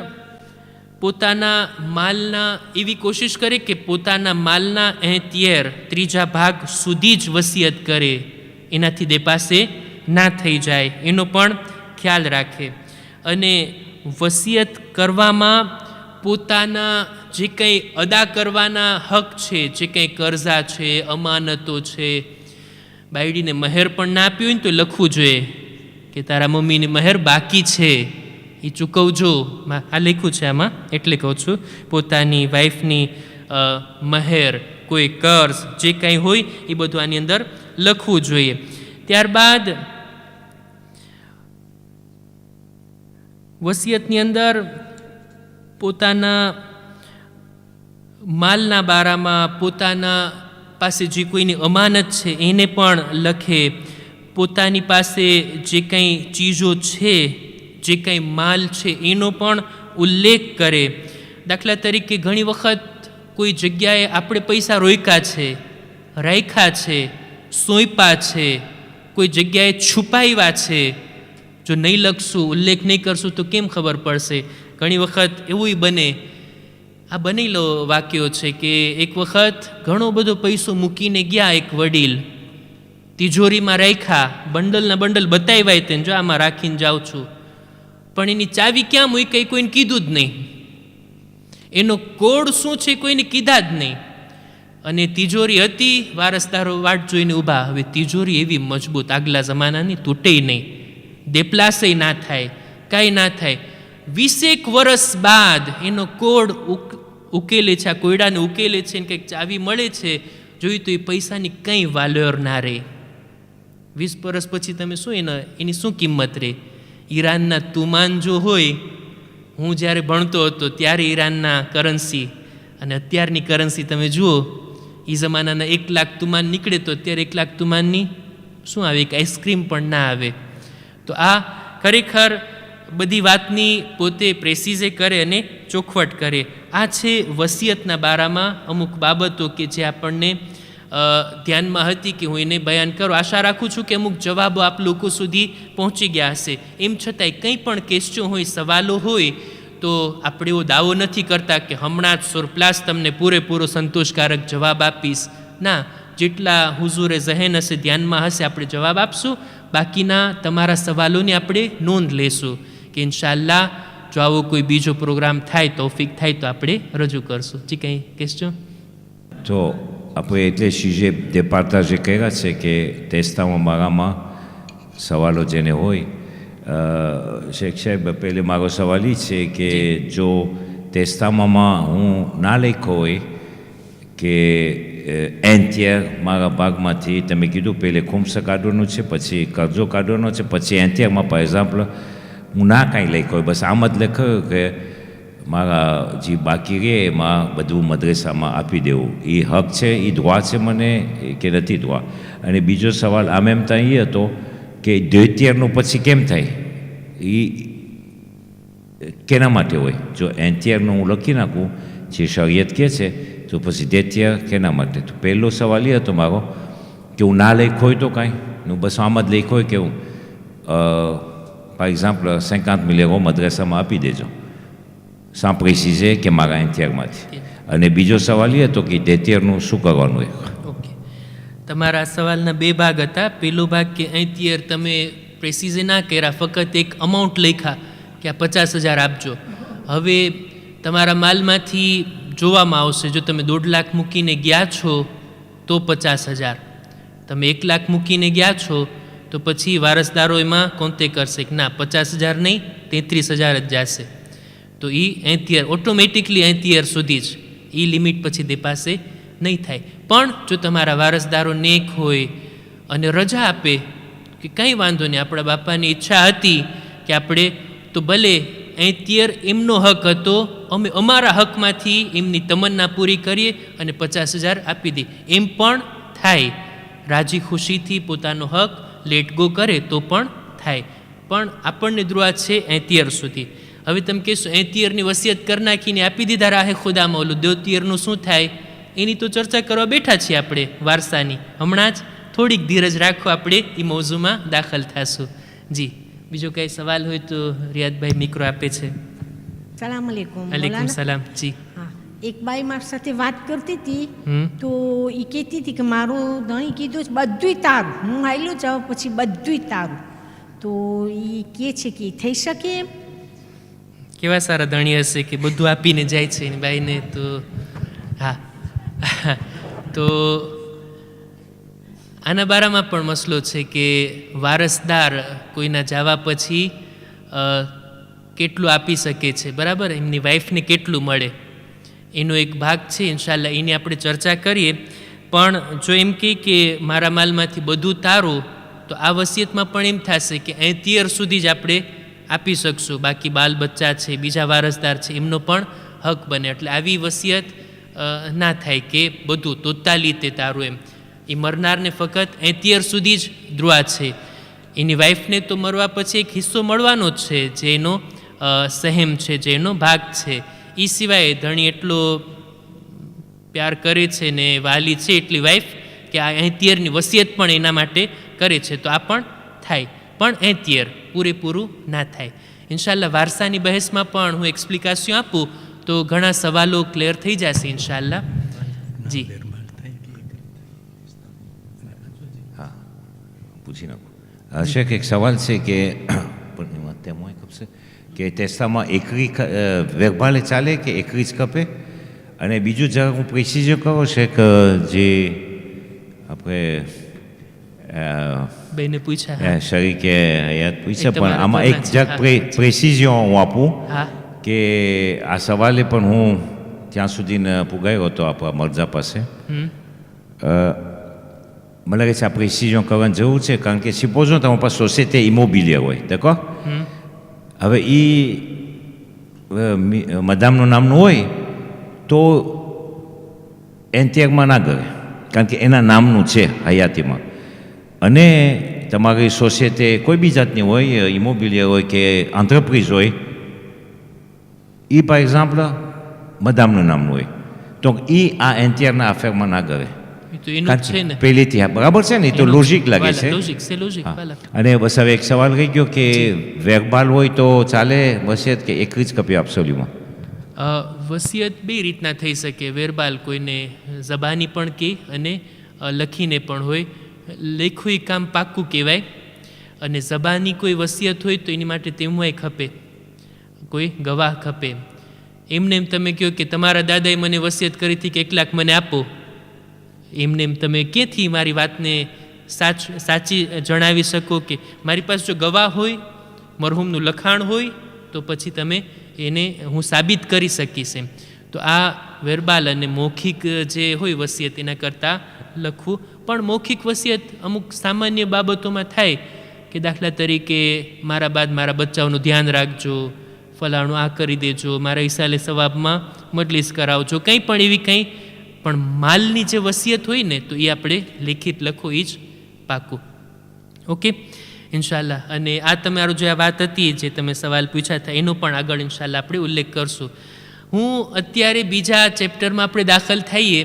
પોતાના માલના એવી કોશિશ કરે કે પોતાના માલના 3/3 ભાગ સુધી જ વસિયત કરે, એનાથી દે પાસે ના થઈ જાય એનો પણ ખ્યાલ રાખે. અને વસિયત કરવામાં પોતાના જે કંઈ અદા કરવાના હક છે, જે કંઈ કર્જા છે, અમાનતો છે, બાયડીને મહેર પણ ના આપ્યું હોય ને તો લખવું જોઈએ કે તારા મમ્મીની મહેર બાકી છે એ ચૂકવજો. આ લખ્યું છે આમાં, એટલે કહું છું પોતાની વાઈફની મહેર, કોઈ કર્જ જે કાંઈ હોય એ બધું આની અંદર લખવું જોઈએ. ત્યારબાદ વસિયતની અંદર પોતાના માલના બારામાં પોતાના પાસે જે કોઈની અમાનત છે એને પણ લખે. પોતાની પાસે જે કંઈ ચીજો છે, જે કંઈ માલ છે એનો પણ ઉલ્લેખ કરે. દાખલા તરીકે ઘણી વખત કોઈ જગ્યાએ આપણે પૈસા રોક્યા છે, રાખ્યા છે, સોંપ્યા છે, કોઈ જગ્યાએ છુપાવ્યા છે. જો નહીં લખશું, ઉલ્લેખ નહીં કરશું તો કેમ ખબર પડશે? ઘણી વખત એવું બને, આ બનેલો વાક્યો છે કે એક વખત ઘણો બધો પૈસો મૂકીને ગયા એક વડીલ, તિજોરીમાં રાખ્યા, બંડલના બંડલ બતાવ્યા તેને, જો આમાં રાખીને જાઉં છું, પણ એની ચાવી ક્યાં મૂકી કોઈને કીધું જ નહીં. એનો કોડ શું છે કોઈને કીધા જ નહીં. અને તિજોરી હતી, વારસદારો વાટ જોઈને ઊભા. હવે તિજોરી એવી મજબૂત, આગલા જમાનાની, તૂટે નહીં, દેપલાસે ના થાય, કાંઈ ના થાય. 20 વર્ષ બાદ એનો કોડ ઉકેલે છે, આ કોયડાને ઉકેલે છે ને કંઈક ચાવી મળે છે. જોયું તો એ પૈસાની કંઈ વાલ્યોર ના રહે. 20 વર્ષ પછી તમે શું એની શું કિંમત રહે? ઈરાનના તુમાન જો હોય, હું જ્યારે ભણતો હતો ત્યારે ઈરાનના કરન્સી અને અત્યારની કરન્સી તમે જુઓ, એ જમાનાના 1 લાખ તુમાન નીકળે તો અત્યારે 1 લાખ તુમાનની શું આવે? એક આઈસ્ક્રીમ પણ ના આવે. તો આ ખરેખર બધી વાતની પોતે પ્રેસિઝે કરે અને ચોખવટ કરે. આ છે વસિયતના બારામાં અમુક બાબતો કે જે આપણને ધ્યાનમાં હતી કે હું એને બયાન કરું. આશા રાખું છું કે અમુક જવાબો આપ લોકો સુધી પહોંચી ગયા હશે. એમ છતાંય કંઈ પણ ક્વેશ્ચન હોય, સવાલો હોય, તો આપણે એવો દાવો નથી કરતા કે હમણાં જ સરપ્લાસ તમને પૂરેપૂરો સંતોષકારક જવાબ આપીશ. ના, જેટલા હુઝુરે ઝહેન હશે, ધ્યાનમાં હશે, આપણે જવાબ આપશું. બાકીના તમારા સવાલોની આપણે નોંધ લેશું કે ઇન્શાઅલ્લાહ જો આવો કોઈ બીજો પ્રોગ્રામ થાય, તૌફીક થાય તો આપણે રજૂ કરશું. જી કંઈ કહેશો? તો આપણે એટલે શીજે જે પાર્ટાજે કર્યા છે કે ટેસ્ટામાં મારામાં સવાલો જેને હોય, શેખ સાહેબ, પહેલે મારો સવાલ એ છે કે જો ટેસ્ટામાં હું ના લખ્યો હોય કે એન્ટિયર મારા ભાગમાંથી, તમે કીધું પહેલે ખુમસ કાઢવાનું છે, પછી કરજો કાઢવાનો છે, પછી એન્ટિયરમાં ફોર એક્ઝામ્પલ હું ના કાંઈ લખ્યો હોય, બસ આમ જ લખ્યું કે મારા જે બાકી રહે એમાં બધું મદ્રેસામાં આપી દેવું, એ હક છે, એ દુઆ છે મને કે નથી દુઆ? અને બીજો સવાલ આમ એમ ત્યાં એ હતો કે દ્વિતીયનું પછી કેમ થાય? એ કેના માટે હોય? જો એન્ટિયરનું હું લખી નાખું જે શરિયત કહે છે, તો પછી દ્વિતીય કેના માટે? તો પહેલો સવાલ એ હતો મારો કે હું ના લખ્યો હોય તો કાંઈ, હું બસ આમ જ લખ્યો હોય કે હું par exemple 50 000 € મદ્રેસામાં આપી દેજો, sans préciser કે મારા એન્ટિયરમાંથી. અને બીજો સવાલ એ હતો કે દ્વિતીયનું શું કરવાનું હોય? ઓકે, તમારા સવાલના 2 ભાગ હતા. પહેલો ભાગ કે એન્ટિયર તમે પ્રેસિઝે ના કર્યા, ફક્ત એક અમાઉન્ટ લખ્યા કે આ 50,000 આપજો. હવે તમારા માલમાંથી જોવામાં આવશે, જો તમે 1.5 લાખ મૂકીને ગયા છો તો 50,000, તમે 1 લાખ મૂકીને ગયા છો તો પછી વારસદારો એમાં કોન્તે કરશે કે ના 50,000 નહીં 33,000 જ જશે. તો એ એન્ટિયર ઓટોમેટિકલી એન્ટિયર સુધી જ, એ લિમિટ પછી દેપાશે નહીં થાય. પણ જો તમારા વારસદારો નેક હોય અને રજા આપે કે કંઈ વાંધો નહીં, આપણા બાપાની ઈચ્છા હતી કે આપણે તો ભલે એન્ટિયર એમનો હક હતો, અમે અમારા હકમાંથી એમની તમન્ના પૂરી કરીએ અને 50,000 આપી દઈએ, એમ પણ થાય. રાજી ખુશીથી પોતાનો હક લેટ ગો કરે તો પણ થાય. પણ આપણને દુઆ છે એન્ટિયર સુધી. હવે તમે કહેશો એન્ટિયરની વસિયત કરી નાખીને આપી દીધા રાહે ખુદામાં, ઓલું દ્વિતીયરનું શું થાય? એની તો ચર્ચા કરવા બેઠા છીએ આપણે વારસાની. હમણાં જ થોડીક ધીરજ રાખો, આપણે એ મૌઝુમાં દાખલ થશું. જી, બીજો કંઈ સવાલ હોય તો રિયાદભાઈ મિક્રો આપે છે. સલામ અલેકુમ. અલેકુમ સલામ. જી, હા, એક બાઈ મારી સાથે વાત કરતી હતી તો એ કહેતી હતી કે મારું ધણી કીધું છે બધુંય તારું, હું આવેલું જાઉં પછી બધુંય તારું. તો એ કહે છે કે થઈ શકે એમ? કેવા સારા ધણી હશે કે બધું આપીને જાય છે એની બાઈને. તો હા, તો આના બારામાં પણ મસલો છે કે વારસદાર કોઈના જવા પછી કેટલું આપી શકે છે, બરાબર? એમની વાઈફને કેટલું મળે, એનો એક ભાગ છે. ઇન્શાલ્લાહ એની આપણે ચર્ચા કરીએ. પણ જો એમ કહે કે મારા માલમાંથી બધું તારું, તો આ વસિયતમાં પણ એમ થશે કે એન્ટિયર સુધી જ આપણે આપી શકશું, બાકી બાલ બચ્ચા છે, બીજા વારસદાર છે, એમનો પણ હક બને. એટલે આવી વસિયત ના થાય કે બધું તોતાલી તે તારું એમ. એ મરનારને ફક્ત એન્ટિયર સુધી જ દુઆ છે. એની વાઈફને તો મરવા પછી એક હિસ્સો મળવાનો જ છે, જે એનો સહેમ છે, જે એનો ભાગ છે. એ સિવાય ધણી એટલો પ્યાર કરે છે ને વાલી છે એટલી વાઈફ કે આ એન્ટિયરની વસિયત પણ એના માટે કરે છે, તો આ પણ થાય. પણ એન્ટિયર પૂરેપૂરું ના થાય. ઇન્શાલ્લાહ વારસાની બહેસમાં પણ હું એક્સપ્લિકેશન આપું તો ઘણા સવાલો ક્લિયર થઈ જશે ઇન્શાલ્લાહ. જી, હા, પૂછી નાખું. શેખ, એક સવાલ છે કે તેમાં કબ છે કે ટેસ્ટામાં એકરી વેરબાલે ચાલે કે એકરી જ ખપે? અને બીજું જરા હું પ્રિસિઝન કરો છે કે જે આપણે બેને પૂછ્યા શરીકે યાદ પૂછે પણ તમારા આમાં એક ઘરના છે, જગ પ્રેસિઝન હું આપું હા કે આ સવાલે પણ હું ત્યાં સુધીને પુગાયો હતો આપણા મરજા પાસે. મને લાગે છે આ પ્રિસિઝન કરવાની જરૂર છે કારણ કે સિપોઝો તમારી પાસે સોસાયટી ઇમોબિલિયર હોય દેખો હવે એ મદામનું નામનું હોય તો એન્ટિયરમાં ના કરે કારણ કે એના નામનું છે હયાતીમાં. અને તમારી સોસાયટી કોઈ બી જાતની હોય ઇમોબિલિયર હોય કે એન્ટરપ્રાઇઝ હોય એ ફોર એક્ઝામ્પલ મદામનું નામનું હોય તો એ આ એન્ટિયરના અફેરમાં ના કરે એ તો એનું જ છે ને પહેલેથી બરાબર છે ને એ તો લોજિક લાગે છે. લોજિક અને બસ હવે એક સવાલ રહી ગયો કે વેરબાલ હોય તો ચાલે વસિયત કે એક જ કપી આપસોલીમાં? વસિયત બે રીતના થઈ શકે. વેરબાલ કોઈને જબાની પણ કહે અને લખીને પણ હોય. લેખું કામ પાક્કું કહેવાય અને જબાની કોઈ વસિયત હોય તો એની માટે તેમાંય ખપે કોઈ ગવાહ ખપે. એમને એમ તમે કહો કે તમારા દાદાએ મને વસિયત કરી હતી કે 1 લાખ મને આપો, એમને એમ તમે ક્યાંથી મારી વાતને સાચી જણાવી શકો? કે મારી પાસે જો ગવાહ હોય, મરહૂમનું લખાણ હોય તો પછી તમે એને હું સાબિત કરી શકીશ એમ. તો આ વેરબાલ અને મૌખિક જે હોય વસિયત એના કરતાં લખવું. પણ મૌખિક વસિયત અમુક સામાન્ય બાબતોમાં થાય કે દાખલા તરીકે મારા બાદ મારા બચ્ચાઓનું ધ્યાન રાખજો, ફલાણું આ કરી દેજો, મારા હિસાલે સવાબમાં મજલિસ કરાવજો, કંઈ પણ એવી કંઈ પણ માલની જે વસિયત હોય ને તો એ આપણે લેખિત લખો એ જ પાકું. ઓકે ઇન્શાલ્લાહ. અને આ તમારું જે આ વાત હતી જે તમે સવાલ પૂછ્યા હતા એનો પણ આગળ ઇન્શાલ્લાહ આપણે ઉલ્લેખ કરશું. હું અત્યારે બીજા ચેપ્ટરમાં આપણે દાખલ થઈએ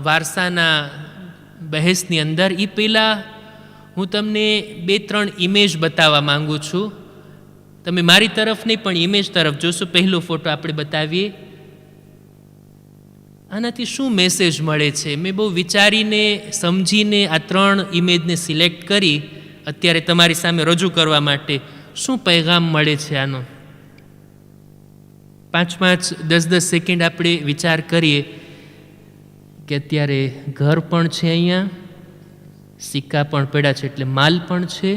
વારસાના બહેસની અંદર. એ પહેલાં હું તમને 2-3 ઇમેજ બતાવવા માગું છું. તમે મારી તરફ નહીં પણ ઇમેજ તરફ જોશો. પહેલો ફોટો આપણે બતાવીએ. આનાથી શું મેસેજ મળે છે? મેં બહુ વિચારીને સમજીને આ 3 ઇમેજને સિલેક્ટ કરી અત્યારે તમારી સામે રજૂ કરવા માટે. શું પૈગામ મળે છે આનો? 5-10 સેકન્ડ આપણે વિચાર કરીએ કે અત્યારે ઘર પણ છે, અહીંયા સિક્કા પણ પડ્યા છે એટલે માલ પણ છે,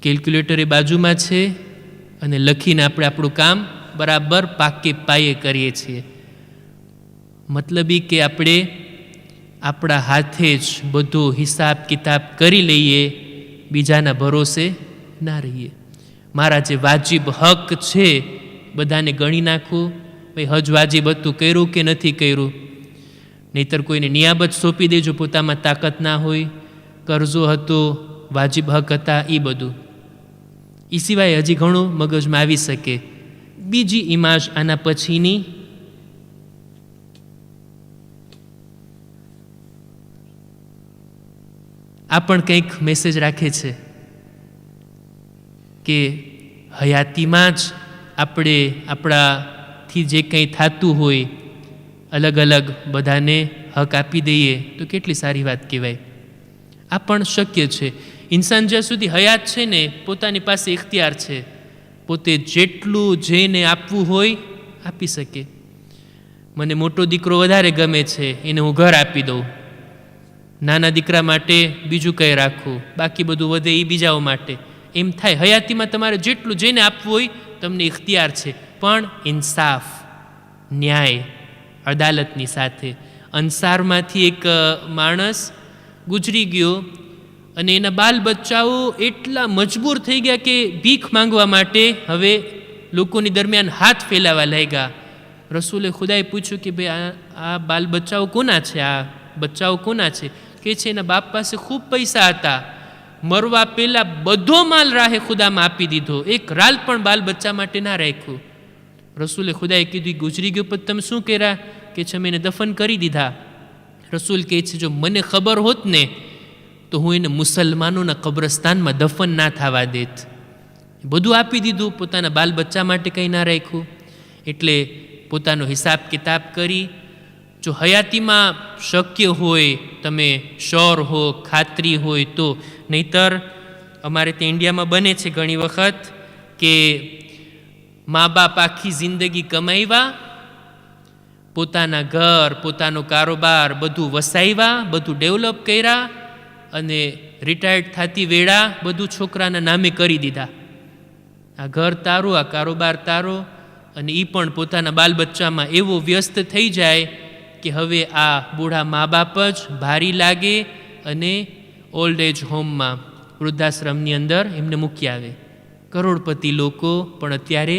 કેલ્ક્યુલેટર એ બાજુમાં છે અને લખીને આપણે આપણું કામ બરાબર પાકે પાયે કરીએ છીએ. મતલબ એ કે આપણે આપણા હાથે જ બધો હિસાબ કિતાબ કરી લઈએ, બીજાના ભરોસે ના રહીએ. મારા જે વાજિબ હક છે બધાને ગણી નાખું, ભાઈ હજ વાજિબ હતું કર્યું કે નથી કર્યું. નહીતર કોઈને નિયાબત સોંપી દેજો પોતામાં તાકાત ના હોય, કરજો હતો, વાજિબ હક હતા, એ બધું. એ સિવાય હજી ઘણું મગજમાં આવી શકે. બીજી ઇમાજ આના પછીની, આ પણ કંઈક મેસેજ રાખે છે કે હયાતીમાં જ આપણે આપણાથી જે કંઈ થતું હોય અલગ અલગ બધાને હક આપી દઈએ તો કેટલી સારી વાત કહેવાય. આ પણ શક્ય છે. ઇન્સાન જ્યાં સુધી હયાત છે ને પોતાની પાસે ઇખ્તિયાર છે, પોતે જેટલું જેને આપવું હોય આપી શકે. મને મોટો દીકરો વધારે ગમે છે, એને હું ઘર આપી દઉં. નાના દીકરા માટે બીજું કંઈ રાખવું, બાકી બધું વધે એ બીજાઓ માટે. એમ થાય હયાતીમાં તમારે જેટલું જેને આપવું હોય તમને ઇખ્તિયાર છે, પણ ઇન્સાફ, ન્યાય, અદાલતની સાથે. અંસારમાંથી એક માણસ ગુજરી ગયો અને એના બાલ બચ્ચાઓ એટલા મજબૂર થઈ ગયા કે ભીખ માંગવા માટે હવે લોકોની દરમિયાન હાથ ફેલાવા લાગ્યા. રસૂલે ખુદાએ પૂછ્યું કે ભાઈ આ બાલ બચ્ચાઓ કોના છે, આ બચ્ચાઓ કોના છે? કે છે એના બાપ પાસે ખૂબ પૈસા હતા, મરવા પહેલાં બધો માલ રાહે ખુદામાં આપી દીધો, એક રાલ પણ બાલ બચ્ચા માટે ના રાખ્યું. રસૂલે ખુદાએ કીધું ગુજરી ગયો પછી તમે શું કર્યા? કે છે મેં એને દફન કરી દીધા. રસૂલ કહે છે જો મને ખબર હોત ને તો હું એને મુસલમાનોના કબ્રસ્તાનમાં દફન ના થવા દેત. બધું આપી દીધું, પોતાના બાલ બચ્ચા માટે કંઈ ના રાખ્યું. એટલે પોતાનો હિસાબ કિતાબ કરી, જો હયાતીમાં શક્ય હોય તમે શ્યોર હો, ખાતરી હોય તો. નહીતર અમારે ત્યાં ઇન્ડિયામાં બને છે ઘણી વખત કે મા બાપ આખી જિંદગી કમાવ્યા, પોતાના ઘર, પોતાનો કારોબાર બધું વસાવ્યા, બધું ડેવલપ કર્યા અને રિટાયર્ડ થતી વેળા બધું છોકરાના નામે કરી દીધા. આ ઘર તારું, આ કારોબાર તારો, અને એ પણ પોતાના બાલ બચ્ચામાં એવો વ્યસ્ત થઈ જાય કે હવે આ બૂઢા મા બાપ જ ભારી લાગે અને ઓલ્ડ એજ હોમમાં, વૃદ્ધાશ્રમની અંદર એમને મૂકી આવે. કરોડપતિ લોકો પણ અત્યારે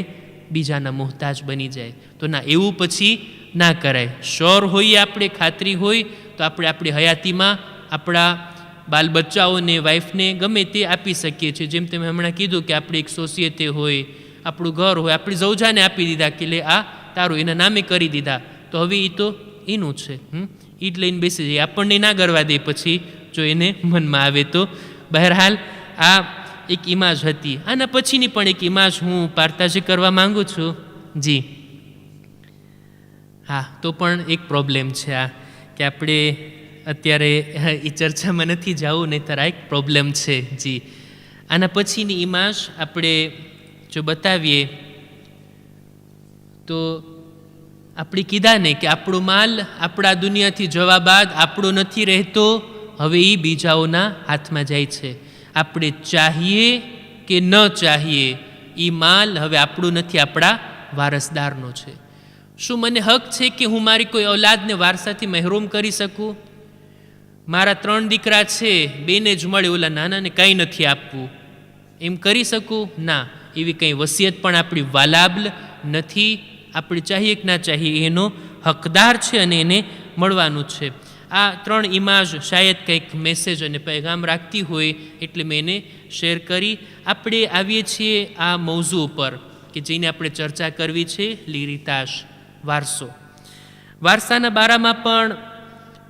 બીજાના મોહતાજ બની જાય. તો ના, એવું પછી ના કરાય. શ્યોર હોઈએ આપણે, ખાતરી હોય તો આપણે આપણી હયાતીમાં આપણા બાલ બચ્ચાઓને, વાઈફને ગમે તે આપી શકીએ છીએ. જેમ તમે હમણાં કીધું કે આપણે એક સોસાયટી હોય, આપણું ઘર હોય, આપણી જવજાને આપી દીધા કે લે આ તારું, એના નામે કરી દીધા, તો હવે એ તો એનું છે, એ જ લઈને બેસી જાય. આપણને ના કરવા દે પછી જો એને મનમાં આવે તો. બહેરહાલ આ એક ઇમાજ હતી. આના પછીની પણ એક ઇમાજ હું પાર્તાજી કરવા માંગુ છું. જી હા, તો પણ એક પ્રોબ્લેમ છે આ, કે આપણે અત્યારે એ ચર્ચામાં નથી જવું, નહીંતર આ એક પ્રોબ્લેમ છે. જી, આના પછીની ઇમાજ આપણે જો બતાવીએ તો આપણે કીધા ને કે આપણો માલ આપણા દુનિયાથી જવા બાદ આપણો નથી રહેતો, હવે એ બીજાઓના હાથમાં જાય છે. આપણે ચાહીએ કે ન ચાહીએ એ માલ હવે આપણું નથી, આપણા વારસદારનો છે. શું મને હક છે કે હું મારી કોઈ ઔલાદને વારસાથી મહેરૂમ કરી શકું? મારા 3 દીકરા છે, 2ને જ મળે, ઓલા નાનાને કંઈ નથી આપવું, એમ કરી શકું? ના, એવી કંઈ વસિયત પણ આપણી વાલાબલ નથી. આપણે ચાહીએ કે ના ચાહીએ એનો હકદાર છે અને એને મળવાનું છે. આ 3 ઇમાજ શાયદ કંઈક મેસેજ અને પૈગામ રાખતી હોય એટલે મેં એને શેર કરી. આપણે આવીએ છીએ આ મૌઝૂ ઉપર કે જેને આપણે ચર્ચા કરવી છે, લીરીતાશ, વારસો. વારસાના બારામાં પણ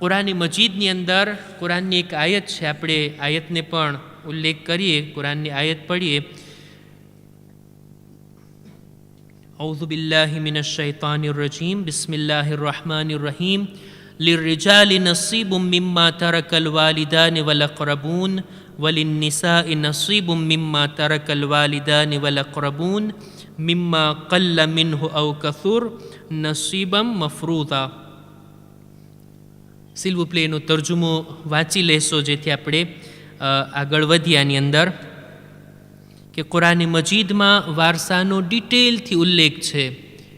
કુરાની મજીદની અંદર કુરાનની એક આયત છે, આપણે આયતને પણ ઉલ્લેખ કરીએ, કુરાનની આયત પઢીએ. અઉઝુ બિલ્લાહિ મિનશ શૈતાનિર રજીમ, બિસ્મિલ્લાહિર રહમાનિર રહીમ. લિર્રિજાલિ નસીબુમ મિમ્મા તરકલ વાલિદાન વલ અક્રબૂન વલિન્નિસાઇ નસીબુમ મિમ્મા તરકલ વાલિદાન વલ અક્રબૂન મિમ્મા કલ્લ મિન્હુ અવ કસુર નસીબમ મફરૂઝા. સિલ્વુ પ્લેનો તર્જુમો વાંચી લેશો જેથી આપણે આગળ વધ્યાની અંદર, કે કુરાની મજીદમાં વારસાનો ડિટેલથી ઉલ્લેખ છે,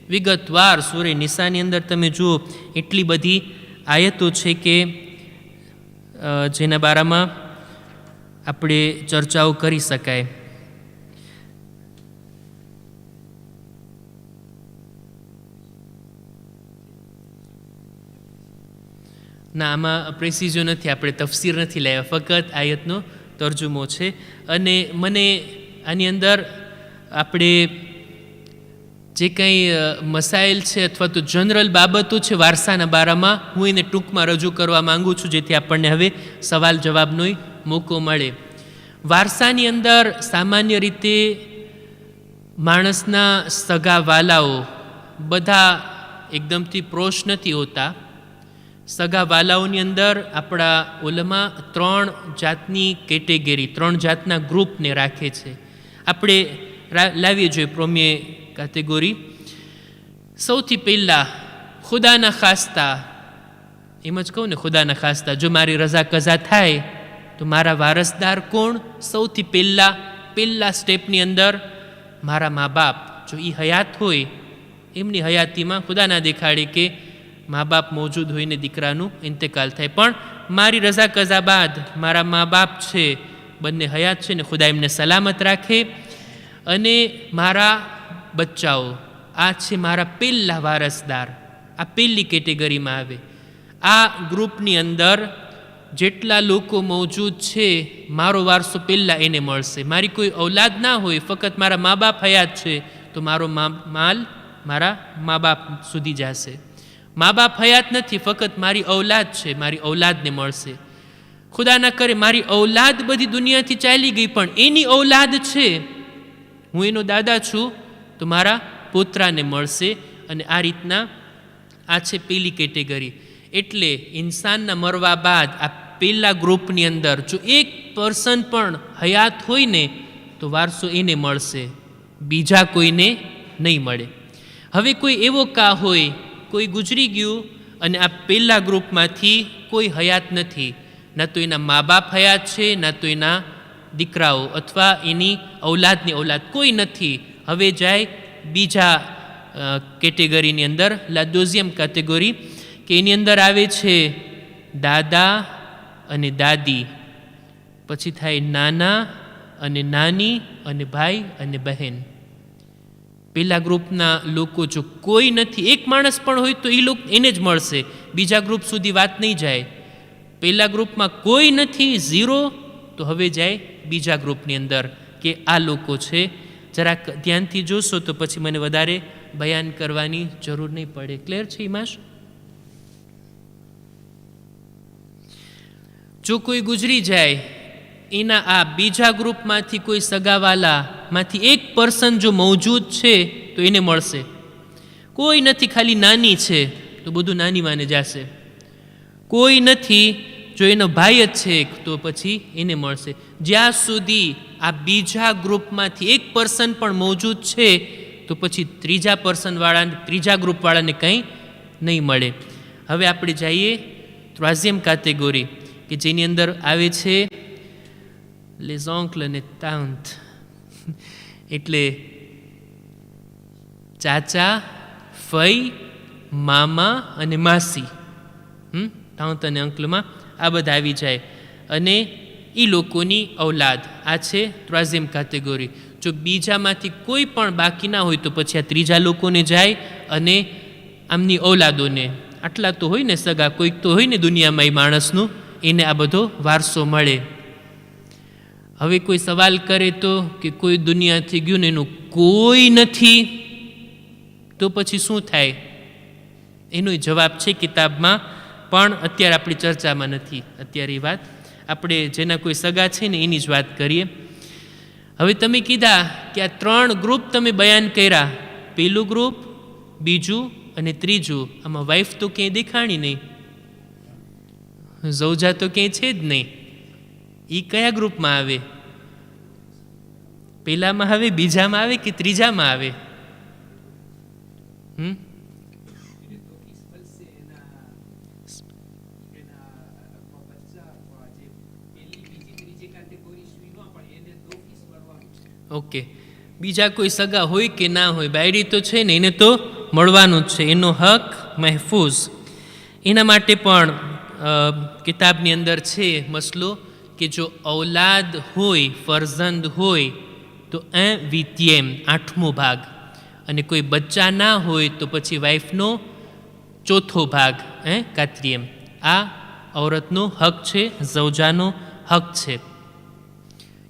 વિગતવાર. સૂરે નિસાની અંદર તમે જુઓ એટલી બધી આયતો છે કે જેના બારામાં આપણે ચર્ચાઓ કરી શકાય. ના, આમાં પ્રેસિઝો નથી, આપણે તફસીર નથી લાવ્યા, ફક્ત આયતનો તર્જુમો છે. અને મને આની અંદર આપણે જે કંઈ મસાઇલ છે અથવા તો જનરલ બાબતો છે વારસાના બારામાં, હું એને ટૂંકમાં રજૂ કરવા માંગુ છું જેથી આપણને હવે સવાલ જવાબનો મોકો મળે. વારસાની અંદર સામાન્ય રીતે માણસના સગા વાલાઓ બધા એકદમથી પ્રોશ નથી હોતા. સગા વાલાઓની અંદર આપણા ઉલમા 3 જાતની કેટેગરી, 3 જાતના ગ્રુપને રાખે છે. આપણે લાવીએ જોઈએ પ્રોમ્યે કેટેગરી. સૌથી પહેલાં ખુદાના ખાસ્તા, એમ જ કહું ને, ખુદાના ખાસ્તા, જો મારી રઝા કઝા થાય તો મારા વારસદાર કોણ? સૌથી પહેલા સ્ટેપની અંદર મારા મા બાપ. જો એ હયાત હોય, એમની હયાતીમાં ખુદા ના દેખાડે કે મા બાપ મોજૂદ હોઈને દીકરાનું ઇંતકાલ થાય, પણ મારી રઝા કઝા બાદ મારા મા બાપ છે, બંને હયાત છે ને ખુદા એમને સલામત રાખે, અને મારા બચ્ચાઓ, આ છે મારા પહેલા વારસદાર. આ પહેલી કેટેગરીમાં આવે. આ ગ્રુપની અંદર જેટલા લોકો મોજૂદ છે, મારો વારસો પહેલાં એને મળશે. મારી કોઈ ઔલાદ ના હોય, ફક્ત મારા મા બાપ હયાત છે, તો મારો માલ મારા મા બાપ સુધી જશે. મા બાપ હયાત નથી, ફક્ત મારી ઔલાદ છે, મારી ઔલાદને મળશે. ખુદા ના કરે મારી ઔલાદ બધી દુનિયાથી ચાલી ગઈ, પણ એની ઔલાદ છે, હું એનો દાદા છું, તો મારા પોતરાને મળશે. અને આ રીતના આ છે પહેલી કેટેગરી. એટલે ઇન્સાનના મરવા બાદ આ પહેલા ગ્રુપની અંદર જો એક પર્સન પણ હયાત હોય ને તો વારસો એને મળશે. બીજા કોઈને નહીં મળે. હવે કોઈ એવો કા હોય, કોઈ ગુજરી ગયું અને આ પહેલા ગ્રુપમાંથી કોઈ હયાત નથી, ના તો એના મા બાપ હયાત છે, ના તો એના દીકરાઓ અથવા એની ઔલાદની ઔલાદ કોઈ નથી. હવે જાય બીજા કેટેગરીની અંદર, લા દોઝિયમ કેટેગરી, કે એની અંદર આવે છે દાદા અને દાદી, પછી થાય નાના અને નાની અને ભાઈ અને બહેન. પહેલા ગ્રુપના લોકો જો કોઈ નથી, એક માણસ પણ હોય તો એ લોકો એને જ મળશે, બીજા ગ્રુપ સુધી વાત નહીં જાય. પહેલા ગ્રુપમાં કોઈ નથી, 0, તો હવે જાય બીજા ગ્રુપની અંદર કે આ લોકો છે. જરાક ધ્યાનથી જોશો તો પછી મને વધારે બયાન કરવાની જરૂર નહીં પડે. ક્લિયર છે હિમાશ? જો કોઈ ગુજરી જાય, એના આ બીજા ગ્રુપમાંથી કોઈ સગાવાલામાંથી એક પર્સન જો મોજૂદ છે તો એને મળશે. કોઈ નથી, ખાલી નાની છે તો બધું નાની માને જશે. કોઈ નથી, જો એનો ભાઈ જ છે તો પછી એને મળશે. જ્યાં સુધી આ બીજા ગ્રુપમાંથી એક પર્સન પણ મોજૂદ છે તો પછી ત્રીજા ગ્રુપવાળાને કંઈ નહીં મળે. હવે આપણે જઈએ ત્રોઝિયમ કેટેગરી, કે જેની અંદર આવે છે les oncles અને tantes, એટલે ચાચા, ફઈ, મામા અને માસી. તાંત અને અંકલમાં આ બધા આવી જાય અને એ લોકોની ઔલાદ. આ છે ત્રોઝિયમ કેટેગરી. જો બીજામાંથી કોઈ પણ બાકી ના હોય તો પછી આ ત્રીજા લોકોને જાય અને આમની ઔલાદોને. આટલા તો હોય ને સગા, કોઈક તો હોય ને દુનિયામાં એ માણસનું, એને આ બધો વારસો મળે. હવે કોઈ સવાલ કરે તો કે કોઈ દુનિયાથી ગયું ને એનું કોઈ નથી, તો પછી શું થાય? એનો જવાબ છે કિતાબમાં, પણ અત્યારે આપણી ચર્ચામાં નથી. અત્યારે એ વાત આપણે જેના કોઈ સગા છે ને એની જ વાત કરીએ. હવે તમે કીધા કે આ 3 ગ્રુપ તમે બયાન કર્યા, પહેલું ગ્રુપ, બીજું અને ત્રીજું. આમાં વાઈફ તો ક્યાંય દેખાણી નહીં, ઝૌજા તો ક્યાંય છે જ નહીં. એ કયા ગ્રુપમાં આવે? પહેલામાં આવે, બીજામાં આવે કે ત્રીજામાં આવે? ઓકે, બીજા કોઈ સગા હોય કે ના હોય, બાયડી તો છે ને, એને તો મળવાનું જ છે, એનો હક મહેફૂઝ. એના માટે પણ કિતાબની અંદર છે મસલો કે જો ઔલાદ હોય, ફરઝંદ હોય તો 1/8, 8મો ભાગ, અને કોઈ બચ્ચા ના હોય તો પછી વાઈફનો 4થો ભાગ, 4. આ ઔરતનો હક છે, ઝૌજાનો હક છે.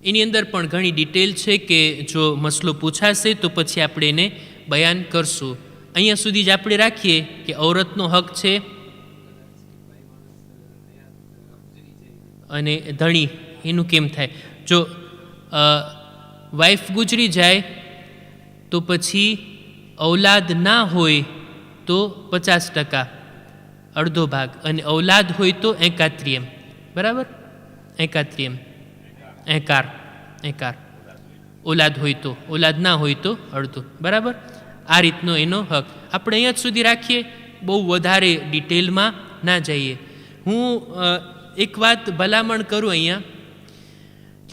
એની અંદર પણ ઘણી ડિટેલ છે કે જો મસલો પૂછાશે તો પછી આપણે એને બયાન કરશું. અહીંયા સુધી જ આપણે રાખીએ કે ઔરતનો હક છે અને ધણી એનું કેમ થાય. જો વાઈફ ગુજરી જાય તો પછી ઔલાદ ના હોય તો 50%, અડધો ભાગ, અને ઔલાદ હોય તો 1/4. બરાબર? 1/4, એકાર. ઔલાદ હોય તો, ઔલાદ ના હોય તો અડધો. બરાબર? આ રીતનો એનો હક. આપણે અહીંયા જ સુધી રાખીએ, બહુ વધારે ડિટેલમાં ના જઈએ. હું એક વાત ભલામણ કરું અહીંયા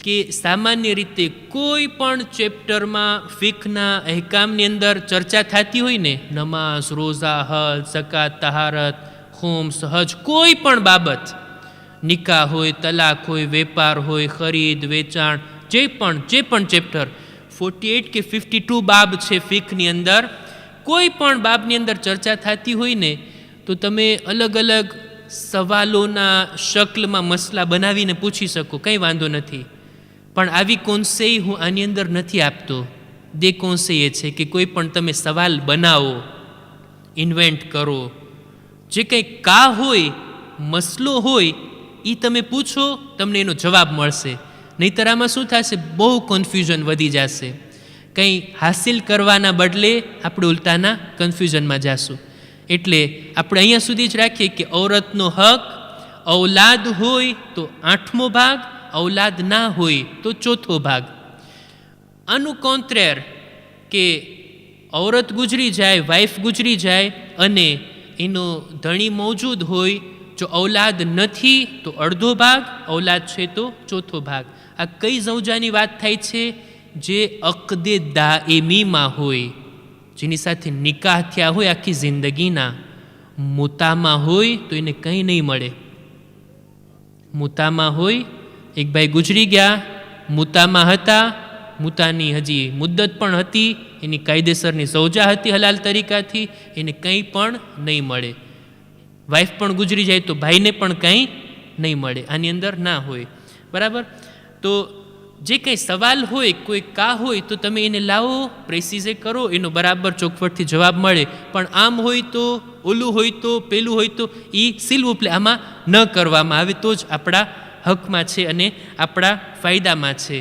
કે સામાન્ય રીતે કોઈ પણ ચેપ્ટરમાં ફિકના અહેકામની અંદર ચર્ચા થતી હોય ને, નમાઝ, રોઝા, હજ, ઝકાત, તહારત, ખુમ્સ, હજ, કોઈ પણ બાબત, નિકાહ હોય, તલાક હોય, વેપાર હોય, ખરીદ વેચાણ, જે પણ ચેપ્ટર 48 કે 52 બાબ છે ફિકની અંદર, કોઈ પણ બાબની અંદર ચર્ચા થતી હોય ને તો તમે અલગ અલગ સવાલોના શક્લમાં મસલા બનાવીને પૂછી શકો, કંઈ વાંધો નથી. પણ આવી કોન્સેય હું આની અંદર નથી આપતો. દે કોન્સેય છે કે કોઈ પણ તમે સવાલ બનાવો, ઇન્વેન્ટ કરો, જે કંઈ કા હોય, મસલો હોય, એ તમે પૂછો, તમને એનો જવાબ મળશે. નહીંતર આમાં શું થશે? બહુ કન્ફ્યુઝન વધી જશે. કંઈ હાસિલ કરવાના બદલે આપણે ઉલટાના કન્ફ્યુઝનમાં જશું. એટલે આપણે અહીંયા સુધી જ રાખીએ કે ઔરતનો હક, ઔલાદ હોય તો 8મો ભાગ, ઔલાદ ના હોય તો 4થો ભાગ. આનું કોન્ટ્રેર કે ઔરત ગુજરી જાય, વાઈફ ગુજરી જાય અને એનો ધણી મોજૂદ હોય, જો ઔલાદ નથી તો અડધો ભાગ, ઔલાદ છે તો ચોથો ભાગ. આ કઈ ઝૌજાની વાત થાય છે? જે અકદે દાએમીમાં હોય, જેની સાથે નિકાહ થયા હોય આખી જિંદગીના. મુતામાં હોય તો એને કંઈ નહીં મળે. મુતામાં હોય, એક ભાઈ ગુજરી ગયા, મુતામાં હતા, મુતાની હજી મુદ્દત પણ હતી, એની કાયદેસરની ઝૌજા હતી હલાલ તરીકાથી, એને કંઈ પણ નહીં મળે. વાઈફ પણ ગુજરી જાય તો ભાઈને પણ કંઈ નહીં મળે. આની અંદર ના હોય. બરાબર? તો જે કંઈ સવાલ હોય, કોઈ કા હોય તો તમે એને લાવો, પ્રેસિઝે કરો, એનો બરાબર ચોખવટથી જવાબ મળે. પણ આમ હોય તો, ઓલું હોય તો, પેલું હોય તો, એ સિલવું પ્લે આમાં ન કરવામાં આવે તો જ આપણા હકમાં છે અને આપણા ફાયદામાં છે.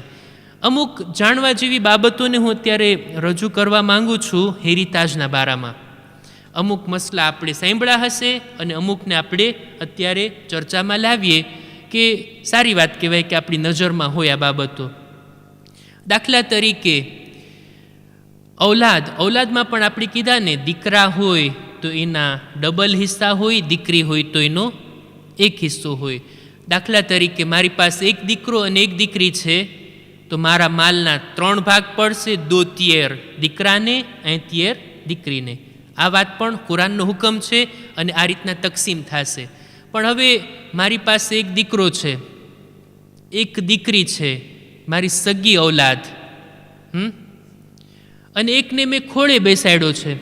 અમુક જાણવા જેવી બાબતોને હું અત્યારે રજૂ કરવા માંગુ છું હેરિતાજના બારામાં. અમુક મસલા આપણે સાંભળ્યા હશે અને અમુકને આપણે અત્યારે ચર્ચામાં લાવીએ કે સારી વાત કહેવાય કે આપણી નજરમાં હોય આ બાબતો. દાખલા તરીકે ઔલાદમાં પણ આપણે કીધા ને, દીકરા હોય તો એના ડબલ હિસ્સા હોય, દીકરી હોય તો એનો એક હિસ્સો હોય. દાખલા તરીકે મારી પાસે એક દીકરો અને એક દીકરી છે તો મારા માલના 3 ભાગ પડશે, 2 તિયર દીકરાને અને તિયર દીકરીને. આ વાત પણ કુરાનનો હુકમ છે અને આ રીતના તકસીમ થશે. પણ હવે મારી પાસે એક દીકરો છે, એક દીકરી છે, મારી સગી ઔલાદ, અને એકને મેં ખોળે બેસાડ્યો છે.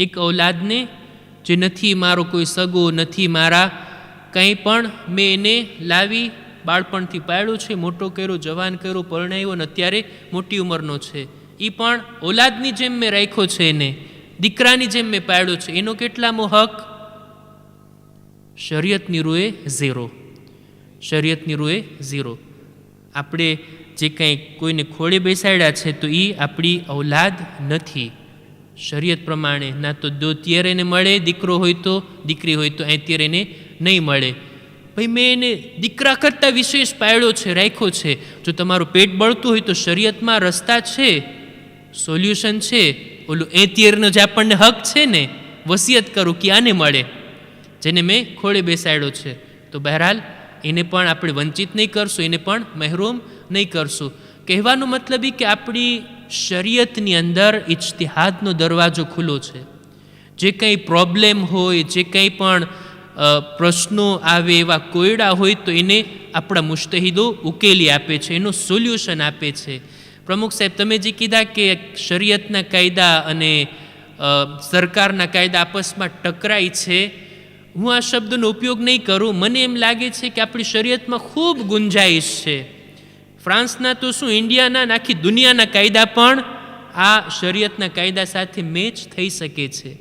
એક ઔલાદને જે નથી મારો કોઈ સગો, નથી મારા કંઈ પણ, મેં એને લાવી બાળપણથી પાળ્યો છે, મોટો કર્યો, જવાન કર્યો, પરણાવ્યો અને અત્યારે મોટી ઉંમરનો છે. એ પણ ઔલાદની જેમ મેં રાખ્યો છે, એને દીકરાની જેમ મેં પાળ્યો છે. એનો કેટલામો હક? શરિયતની રૂએ 0. શરિયતની રૂએ 0. આપણે જે કંઈ કોઈને ખોળે બેસાડ્યા છે તો એ આપણી ઔલાદ નથી. શરિયત પ્રમાણે ના તો 2 તિયર એને મળે, દીકરો હોય તો, દીકરી હોય તો 1 તિયર એને નહીં મળે. ભાઈ મેં એને દીકરા કરતાં વિશેષ પાળ્યો છે, રાખ્યો છે. જો તમારું પેટ બળતું હોય તો શરિયતમાં રસ્તા છે, સોલ્યુશન છે. ઓલું 1 તિયરનો જે આપણને હક છે ને, વસિયત કરું કે આને મળે, જેને મેં ખોળે બેસાડ્યો છે. તો બહેરહાલ એને પણ આપણે વંચિત નહીં કરશું, એને પણ મહેરૂમ નહીં કરશું. કહેવાનો મતલબ એ કે આપણી શરિયતની અંદર ઇજ્તિહાદનો દરવાજો ખુલ્લો છે. જે કંઈ પ્રોબ્લેમ હોય, જે કંઈ પણ પ્રશ્નો આવે, એવા કોયડા હોય તો એને આપણા મુજ્તહિદો ઉકેલી આપે છે, એનું સોલ્યુશન આપે છે. પ્રમુખ સાહેબ, તમે જે કીધા કે શરિયતના કાયદા અને સરકારના કાયદા આપસમાં ટકરાય છે, હું આ શબ્દનો ઉપયોગ નહીં કરું. મને એમ લાગે છે કે આપણી શરિયતમાં ખૂબ ગુંજાઈશ છે. ફ્રાન્સના તો શું, ઇન્ડિયાના, આખી દુનિયાના કાયદા પણ આ શરિયતના કાયદા સાથે મેચ થઈ શકે છે.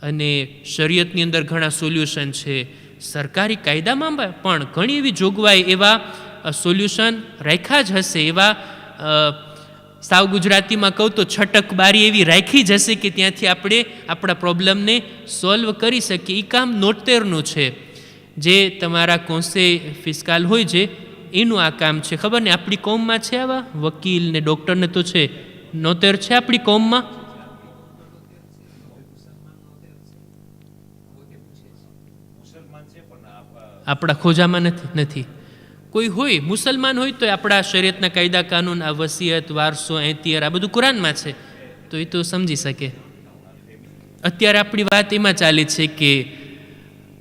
અને શરિયતની અંદર ઘણા સોલ્યુશન છે. સરકારી કાયદામાં પણ ઘણી એવી જોગવાઈ, એવા સોલ્યુશન રાખ્યા જ હશે. એવા સાવ ગુજરાતીમાં કહું તો છટક બારી એવી રાખી જ હશે કે ત્યાંથી આપણે આપણા પ્રોબ્લેમને સોલ્વ કરી શકીએ. એ કામ નોતેરનું છે. જે તમારા કોન્સે ફિસ્કાલ હોય છે એનું આ કામ છે. ખબર ને આપણી કોમમાં છે આવા વકીલ ને ડૉક્ટરને તો છે, નોતેર છે આપણી કોમમાં? આપણા ખોજામાં નથી. કોઈ હોય મુસલમાન હોય તો આપણા શરીયતના કાયદા કાનૂન, આ વસિયત, વારસો, એતિયર, આ બધું કુરાનમાં છે, તો એ તો સમજી શકે. અત્યારે આપણી વાત એમાં ચાલે છે કે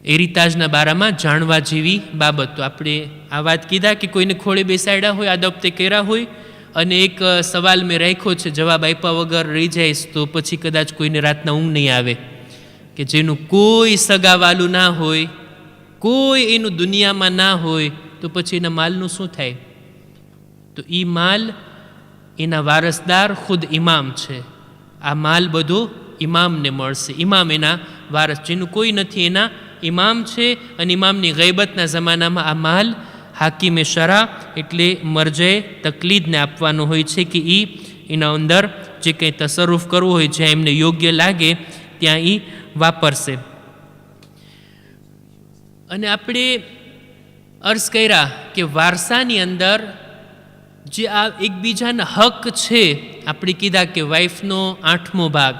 હેરિતાજના બારામાં જાણવા જેવી બાબતો. આપણે આ વાત કીધા કે કોઈને ખોળે બેસાડ્યા હોય, આદબતે કર્યા હોય, અને એક સવાલ મેં રાખ્યો છે, જવાબ આપ્યા વગર રહી જાય તો પછી કદાચ કોઈને રાતના ઊંઘ નહીં આવે. કે જેનું કોઈ સગાવાલું ના હોય, કોઈ એનું દુનિયામાં ના હોય, તો પછી એના માલનું શું થાય? તો એ માલ એના વારસદાર ખુદ ઇમામ છે. આ માલ બધો ઇમામને મળશે. ઇમામ એના વારસ, જેનું કોઈ નથી એના ઇમામ છે. અને ઇમામની ગૈબતના જમાનામાં આ માલ હાકીમે શરા એટલે મરજે તકલીદને આપવાનો હોય છે કે એના અંદર જે કંઈ તસરુફ કરવો હોય, જ્યાં એમને યોગ્ય લાગે ત્યાં એ વાપરશે. અને આપણે અર્ઝ કર્યા કે વારસાની અંદર જે આ એકબીજાના હક છે, આપણે કીધા કે વાઈફનો 8મો ભાગ,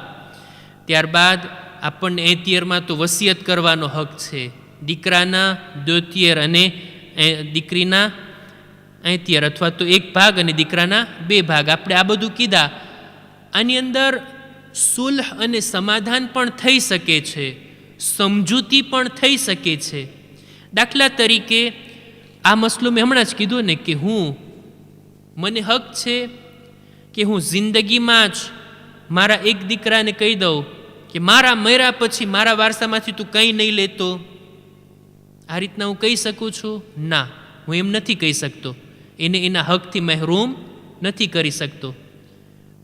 ત્યારબાદ આપણને 1/3 તો વસિયત કરવાનો હક છે, દીકરાના 2/3 અને દીકરીના 1/3 અથવા તો 1 ભાગ અને દીકરાના 2 ભાગ. આપણે આ બધું કીધા. આની અંદર સુલહ અને સમાધાન પણ થઈ શકે છે, સમજૂતી પણ થઈ શકે છે. દાખલા તરીકે આ મસલો મેં હમણાં જ કીધું ને કે મને હક છે કે હું જિંદગીમાં જ મારા એક દીકરાને કહી દઉં કે મારા મર્યા પછી મારા વારસામાંથી તું કંઈ નહીં લેતો. આ રીતના હું કહી શકું છું? ના, હું એમ નથી કહી શકતો. એને એના હકથી મહેરૂમ નથી કરી શકતો.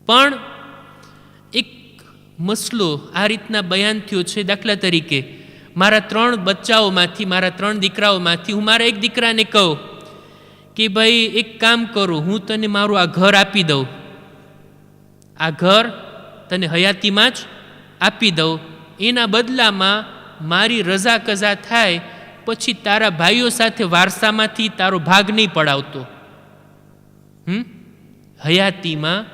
પણ એક મસલો આ રીતના બયાન થયો છે. દાખલા તરીકે મારા 3 બચ્ચાઓમાંથી, મારા 3 દીકરાઓમાંથી હું મારા એક દીકરાને કહું કે ભાઈ એક કામ કરું, હું તને મારું આ ઘર આપી દઉં, આ ઘર તને હયાતીમાં જ આપી દઉં, એના બદલામાં મારી રજા કજા થાય પછી તારા ભાઈઓ સાથે વારસામાંથી તારો ભાગ નહીં પડાવતો. હયાતીમાં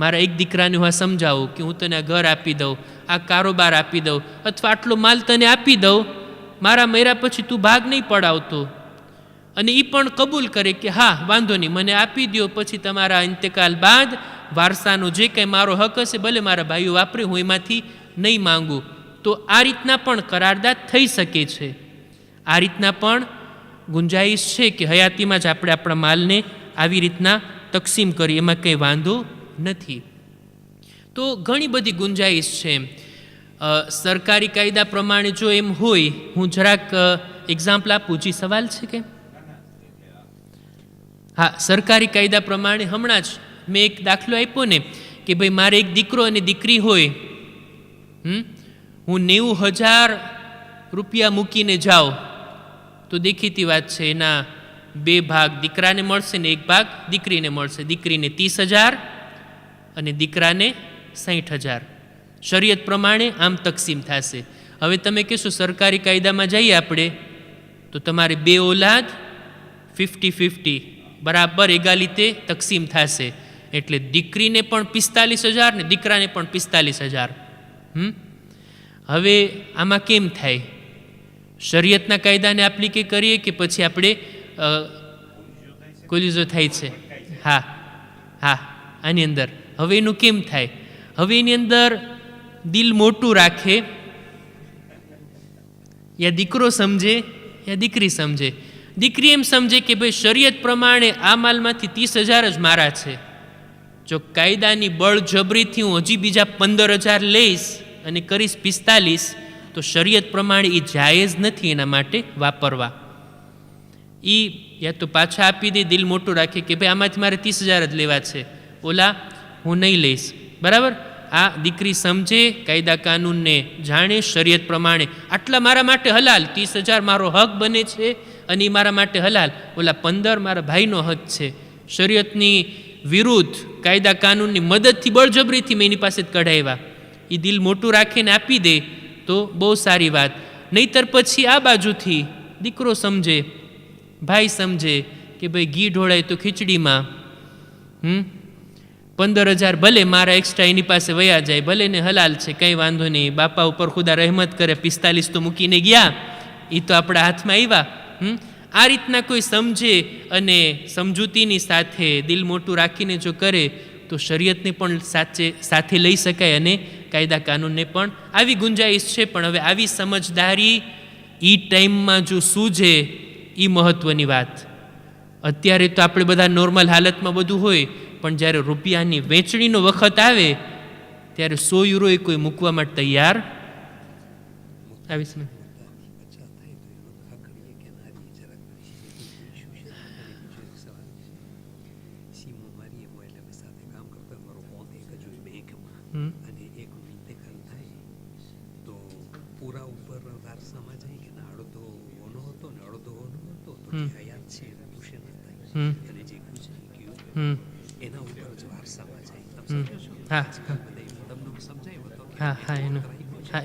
મારા એક દીકરાને હું સમજાવું કે હું તને આ ઘર આપી દઉં, આ કારોબાર આપી દઉં, અથવા આટલો માલ તને આપી દઉં, મારા મર્યા પછી તું ભાગ નહીં પડાવતો. અને એ પણ કબૂલ કરે કે હા વાંધો નહીં, મને આપી દો, પછી તમારા ઇંતકાલ બાદ વારસાનો જે કંઈ મારો હક હશે ભલે મારા ભાઈઓ વાપરે, હું એમાંથી નહીં માંગું. તો આ રીતના પણ કરારદાદ થઈ શકે છે. આ રીતના પણ ગુંજાઈશ છે કે હયાતીમાં જ આપણે આપણા માલને આવી રીતના તકસીમ કરીએ, એમાં કંઈ વાંધો નથી. તો ઘણી બધી ગુંજાઈશ છે. સરકારી કાયદા પ્રમાણે જો એમ હોય, હું જરાક એક્ઝામ્પલ આપું. જી સવાલ છે કે? હા, સરકારી કાયદા પ્રમાણે હમણાં જ મેં એક દાખલો આપ્યો ને કે ભાઈ મારે એક દીકરો અને દીકરી હોય, હું 90,000 રૂપિયા મૂકીને જાઉં તો દેખીતી વાત છે એના 2 ભાગ દીકરાને મળશે ને 1 ભાગ દીકરીને મળશે. દીકરીને 30,000 અને દીકરાને 60,000. શરિયત પ્રમાણે આમ તકસીમ થશે. હવે તમે કહેશો સરકારી કાયદામાં જઈએ આપણે તો તમારે 2 ઓલાદ 50-50 બરાબર એગાલીતે તકસીમ થશે. એટલે દીકરીને પણ 45,000 ને દીકરાને પણ 45,000. હવે આમાં કેમ થાય? શરિયતના કાયદાને એપ્લિકે કરીએ કે પછી આપણે કોલિઝો થાય છે? હા હા, આની અંદર હવે એનું કેમ થાય? હવે એની અંદર દિલ મોટું રાખે, યા દીકરો સમજે યા દીકરી સમજે. દીકરી એમ સમજે કે ભાઈ શરિયત પ્રમાણે આ માલમાંથી 30,000 જ મારા છે, જો કાયદાની બળજબરીથી હું હજી બીજા 15,000 લઈશ અને કરીશ 45, તો શરિયત પ્રમાણે એ જાયઝ નથી એના માટે વાપરવા. એ યા તો પાછા આપી દે, દિલ મોટું રાખે કે ભાઈ આમાંથી મારે 30,000 જ લેવા છે, ઓલા હું નહીં લઈશ. બરાબર? આ દીકરી સમજે, કાયદા કાનૂનને જાણે, શરિયત પ્રમાણે આટલા મારા માટે હલાલ, 30,000 મારો હક બને છે અને એ મારા માટે હલાલ, ઓલા 15 મારા ભાઈનો હક છે. શરિયતની વિરુદ્ધ કાયદા કાનૂનની મદદથી બળજબરીથી મેં એની પાસે જ કઢાવ્યા. એ દિલ મોટું રાખીને આપી દે તો બહુ સારી વાત. નહીતર પછી આ બાજુથી દીકરો સમજે, ભાઈ સમજે કે ભાઈ ઘી ઢોળાય તો ખીચડીમાં, 15,000 ભલે મારા એક્સ્ટ્રા એની પાસે વયા જાય, ભલે ને હલાલ છે, કંઈ વાંધો નહીં, બાપા ઉપર ખુદા રહેમત કરે, 45 તો મૂકીને ગયા, એ તો આપણા હાથમાં આવ્યા. આ રીતના કોઈ સમજે અને સમજૂતીની સાથે દિલ મોટું રાખીને જો કરે તો શરિયતને પણ સાથે લઈ શકાય અને કાયદા કાનૂનને પણ આવી ગુંજાઈશ છે. પણ હવે આવી સમજદારી એ ટાઈમમાં જો સૂઝે એ મહત્ત્વની વાત. અત્યારે તો આપણે બધા નોર્મલ હાલતમાં બધું હોય, પણ જ્યારે રૂપિયાની વેચણીનો વખત આવે ત્યારે 100 યુરો એ કોઈ મૂકવા માટે તૈયાર આવીશ ને.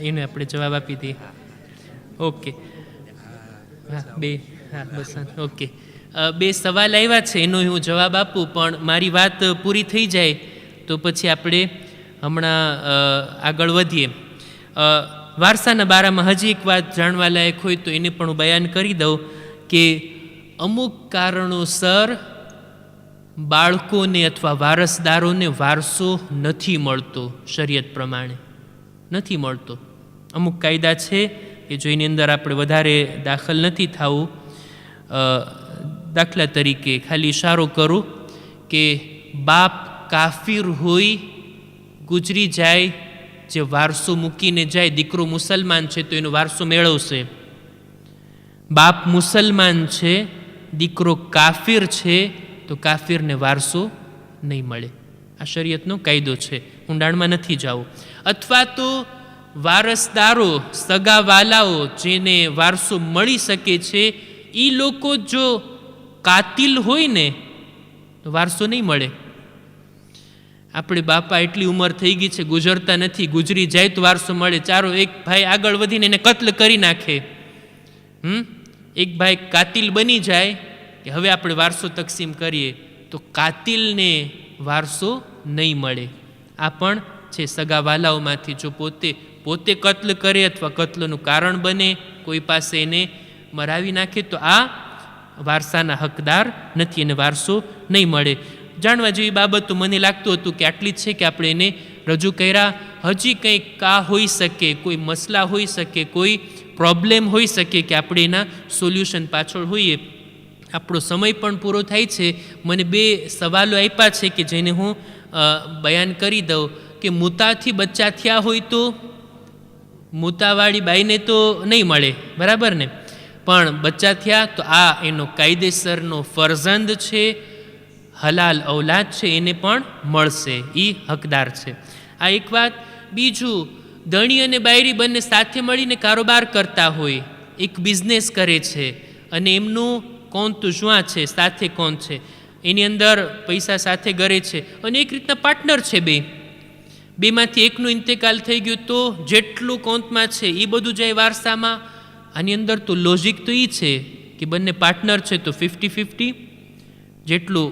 એને આપણે જવાબ આપી દઈએ. ઓકે, હા 2, હા બસ ઓકે. બે સવાલ આવ્યા છે એનો હું જવાબ આપું, પણ મારી વાત પૂરી થઈ જાય તો પછી આપણે હમણાં આગળ વધીએ. વારસાના બારામાં હજી એક વાત જાણવા લાયક હોય તો એને પણ હું બયાન કરી દઉં કે અમુક કારણોસર બાળકોને અથવા વારસદારોને વારસો નથી મળતો, શરીયત પ્રમાણે નથી મળતો. અમુક કાયદા છે કે જો એની અંદર આપણે વધારે દાખલ નથી થવું. દાખલા તરીકે ખાલી ઇશારો કરું કે બાપ કાફિર હોય, ગુજરી જાય, જે વારસો મૂકીને જાય, દીકરો મુસલમાન છે તો એનો વારસો મેળવશે. બાપ મુસલમાન છે, દીકરો કાફિર છે તો કાફિરને વારસો નહીં મળે. આ શરીયતનો કાયદો છે, ઊંડાણમાં નથી જાવું. અથવા તો વારસદારો, સગાવાલાઓ જેને વારસો મળી શકે છે એ લોકો જો કાતિલ હોય ને તો વારસો નહીં મળે. આપણે બાપા એટલી ઉંમર થઈ ગઈ છે, ગુજરતા નથી, ગુજરી જાય તો વારસો મળે. ચારો એક ભાઈ આગળ વધીને એને કત્લ કરી નાખે, એક ભાઈ કાતિલ બની જાય કે હવે આપણે વારસો તકસીમ કરીએ તો કાતિલને વારસો નહીં મળે. આ પણ છે સગાવાલાઓમાંથી જો પોતે કત્લ કરે અથવા કત્લનું કારણ બને, કોઈ પાસે એને મરાવી નાખે તો આ વારસાના હકદાર નથી, એને વારસો નહીં મળે. જાણવા જેવી બાબતો મને લાગતું હતું કે આટલી જ છે કે આપણે એને રજૂ કર્યા. હજી કંઈક કા હોઈ શકે, કોઈ મસલા હોઈ શકે, કોઈ પ્રોબ્લેમ હોઈ શકે કે આપણે એના સોલ્યુશન પાછળ હોઈએ. આપણો સમય પણ પૂરો થાય છે. મને બે સવાલો આપ્યા છે કે જેને હું બયાન કરી દઉં કે મૂતાથી બચ્ચા થયા હોય તો મૂતાવાળી બાઈને તો નહીં મળે, બરાબર ને, પણ બચ્ચા થયા તો આ એનો કાયદેસરનો ફરજંદ છે, હલાલ ઔલાદ છે, એને પણ મળશે, એ હકદાર છે. આ એક વાત. બીજું, ધણી અને બાયરી બંને સાથે મળીને કારોબાર કરતા હોય, એક બિઝનેસ કરે છે અને એમનું કોણ તો શું છે, સાથે કોણ છે, એની અંદર પૈસા સાથે કરે છે અને એક રીતના પાર્ટનર છે. બેમાંથી એકનું ઇન્તેકાલ થઈ ગયું તો જેટલું કોંતમાં છે એ બધું જાય વારસામાં. આની અંદર તો લોજિક તો એ છે કે બંને પાર્ટનર છે તો 50-50, જેટલું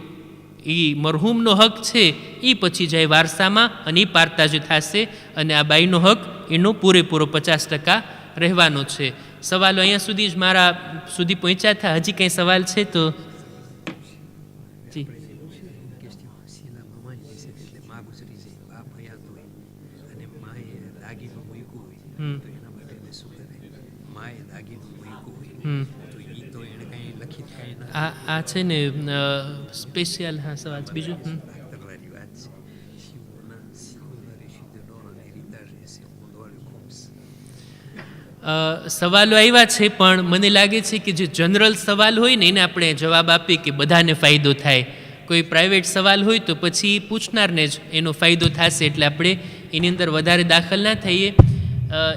એ મરહૂમનો હક છે એ પછી જાય વારસામાં અને એ પારતા જ થશે અને આ બાઈનો હક એનો પૂરેપૂરો 50% રહેવાનો છે. સવાલો અહીંયા સુધી જ મારા સુધી પહોંચ્યા હતા. હજી કંઈ સવાલ છે તો જી. આ છે ને સ્પેશિયલ. હા, સવાલ બીજું. સવાલો આવ્યા છે પણ મને લાગે છે કે જે જનરલ સવાલ હોય ને એને આપણે જવાબ આપીએ કે બધાને ફાયદો થાય. કોઈ પ્રાઇવેટ સવાલ હોય તો પછી પૂછનારને જ એનો ફાયદો થશે, એટલે આપણે એની અંદર વધારે દાખલ ના થઈએ.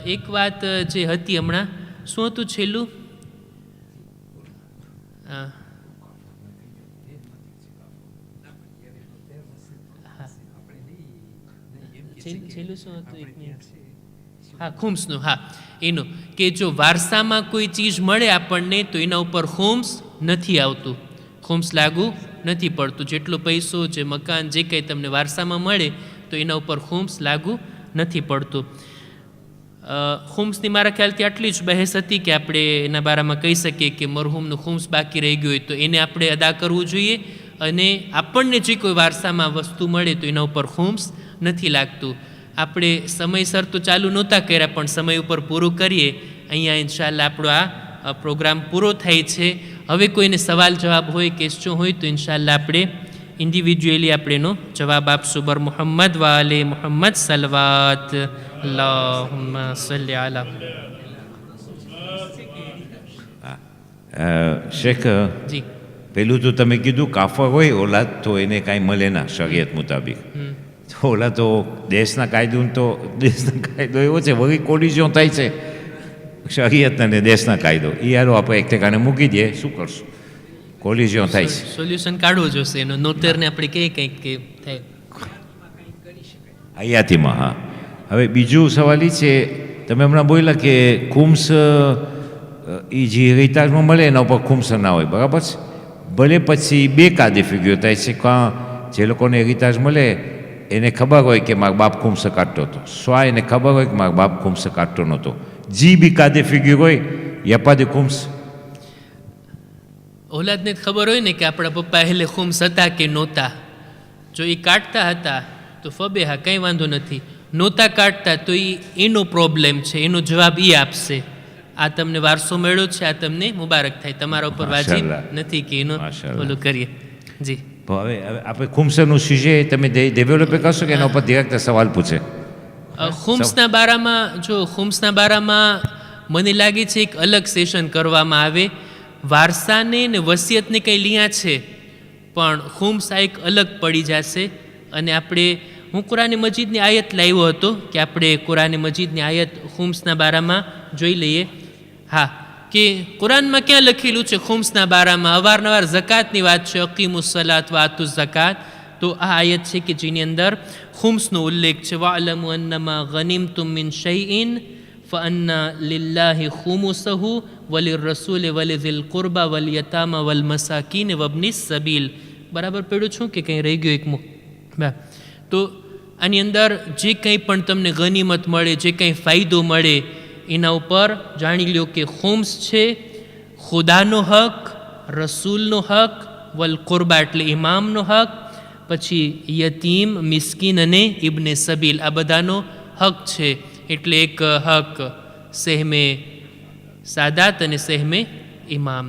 એક વાત જે હતી હમણાં, શું હતું છેલ્લું? હા, છેલ્લું શું હતું? એક મિનિટ. હા, ખુમ્સનું. હા, એનું કે જો વારસામાં કોઈ ચીજ મળે આપણને તો એના ઉપર ખુમ્સ નથી આવતું, ખુમ્સ લાગુ નથી પડતું. જેટલો પૈસો, જે મકાન, જે કંઈ તમને વારસામાં મળે તો એના ઉપર ખુમ્સ લાગુ નથી પડતું. ખુમ્સની મારા ખ્યાલથી આટલી જ બહેસ હતી કે આપણે એના બારામાં કહી શકીએ કે મરહૂમનું ખુમ્સ બાકી રહી ગયું હોય તો એને આપણે અદા કરવું જોઈએ, અને આપણને જે કોઈ વારસામાં વસ્તુ મળે તો એના ઉપર ખુમ્સ નથી લાગતું. આપણે સમયસર તો ચાલુ નહોતા કર્યા પણ સમય ઉપર પૂરું કરીએ. અહીંયા ઇન્શાલ્લાહ આપણો આ પ્રોગ્રામ પૂરો થાય છે. હવે કોઈને સવાલ જવાબ હોય, ક્વેશ્ચન હોય તો ઇન્શાલ્લાહ આપણે ઇન્ડિવિજ્યુઅલી આપણે એનો જવાબ આપશું. બર મુહમ્મદ વાલે મુહમ્મદ સલવાત અલ્લાહુમ્મા સલ્લી અલા. શેખ જી, પેલું તો તમે કીધું કાફર હોય ઓલાદ તો એને કાંઈ મળે ના શરીયત મુતાબિક. ઓલા તો દેશના કાયદો એવો છે, વળી કોલિઝન થાય છે શરીયત અને દેશના કાયદો. એ યારો આપણે એક ઠેકાણે મૂકી દઈએ, શું કરશું? કોલિઝન થાય છે, સોલ્યુશન કાઢવું જોશે એનો. નોતરને આપણે કંઈક કે થાય હયાતીમાં. હા, હવે બીજું સવાલ એ છે, તમે હમણાં બોલ્યા કે ખુમ્સ એ જે રિતાજમાં મળે એના ઉપર ખુમ્સ ના હોય, બરાબર છે? ભલે પછી બે કાદે ફિગ્યુર થાય છે. કાં જે લોકોને હેરિટાજ મળે એને ખબર હોય કે મારો બાપ ખુમસ કાઢતો હતો, સ્વા એને ખબર હોય કે મારો બાપ ખુમસ કાઢતો નહોતો. જી બી કાદે ફિગ્યુર હોય યપાદે ખુમસ. ઓલાદને ખબર હોય ને કે આપણા પપ્પા હેલે ખુમ્સ હતા કે નહોતા. જો એ કાઢતા હતા તો ફબેહા કંઈ વાંધો નથી, નહોતા કાઢતા તો એનો પ્રોબ્લેમ છે, એનો જવાબ એ આપશે. આ તમને વારસો મળ્યો છે, આ તમને મુબારક થાય, તમારા ઉપર વાજિબ નથી કે એનો ઓલું કરીએ. જી હવે આપણે ખુમસનું સુજે તમે ડેવલપ કરશો કે એના ઉપર ડિરેક્ટ સવાલ પૂછે? ખુમ્સના બારામાં જો ખુમ્સના બારામાં મને લાગે છે એક અલગ સેશન કરવામાં આવે. વારસાને ને વસિયતને કંઈ લિયા છે પણ ખુમ્સ આ એક અલગ પડી જશે. અને આપણે હું કુરાને મજીદની આયત લાવ્યો હતો કે આપણે કુરાને મજીદની આયત ખુમ્સના બારામાં જોઈ લઈએ. હા, કે કુરાનમાં ક્યાં લખેલું છે ખુમ્સના બારામાં? અવારનવાર ઝકાતની વાત છે, અકીમુસ સલાત વ આતુઝ ઝકાત. તો આ આયત છે કે જેની અંદર ખુમ્સનો ઉલ્લેખ છે. વઅલમુ અન્નમા ગનિમતુમ મિન શૈઇન فأن لله خمسه وللرسول ولذي القربى واليتامى والمساكين وابن السبيل. બરાબર પડ્યું છું કે કંઈ રહી ગયું એક મુખ? તો આની અંદર જે કંઈ પણ તમને ગનીમત મળે, જે કંઈ ફાયદો મળે એના ઉપર જાણી લ્યો કે ખુમ્સ છે. ખુદાનો હક, રસૂલનો હક, વલ કુરબા એટલે ઇમામનો હક, પછી યતીમ, મિસ્કીન અને ઇબ્ને સબીલ આ બધાનો હક છે. એટલે એક હક સહેમે સાદાત અને સહેમે ઇમામ.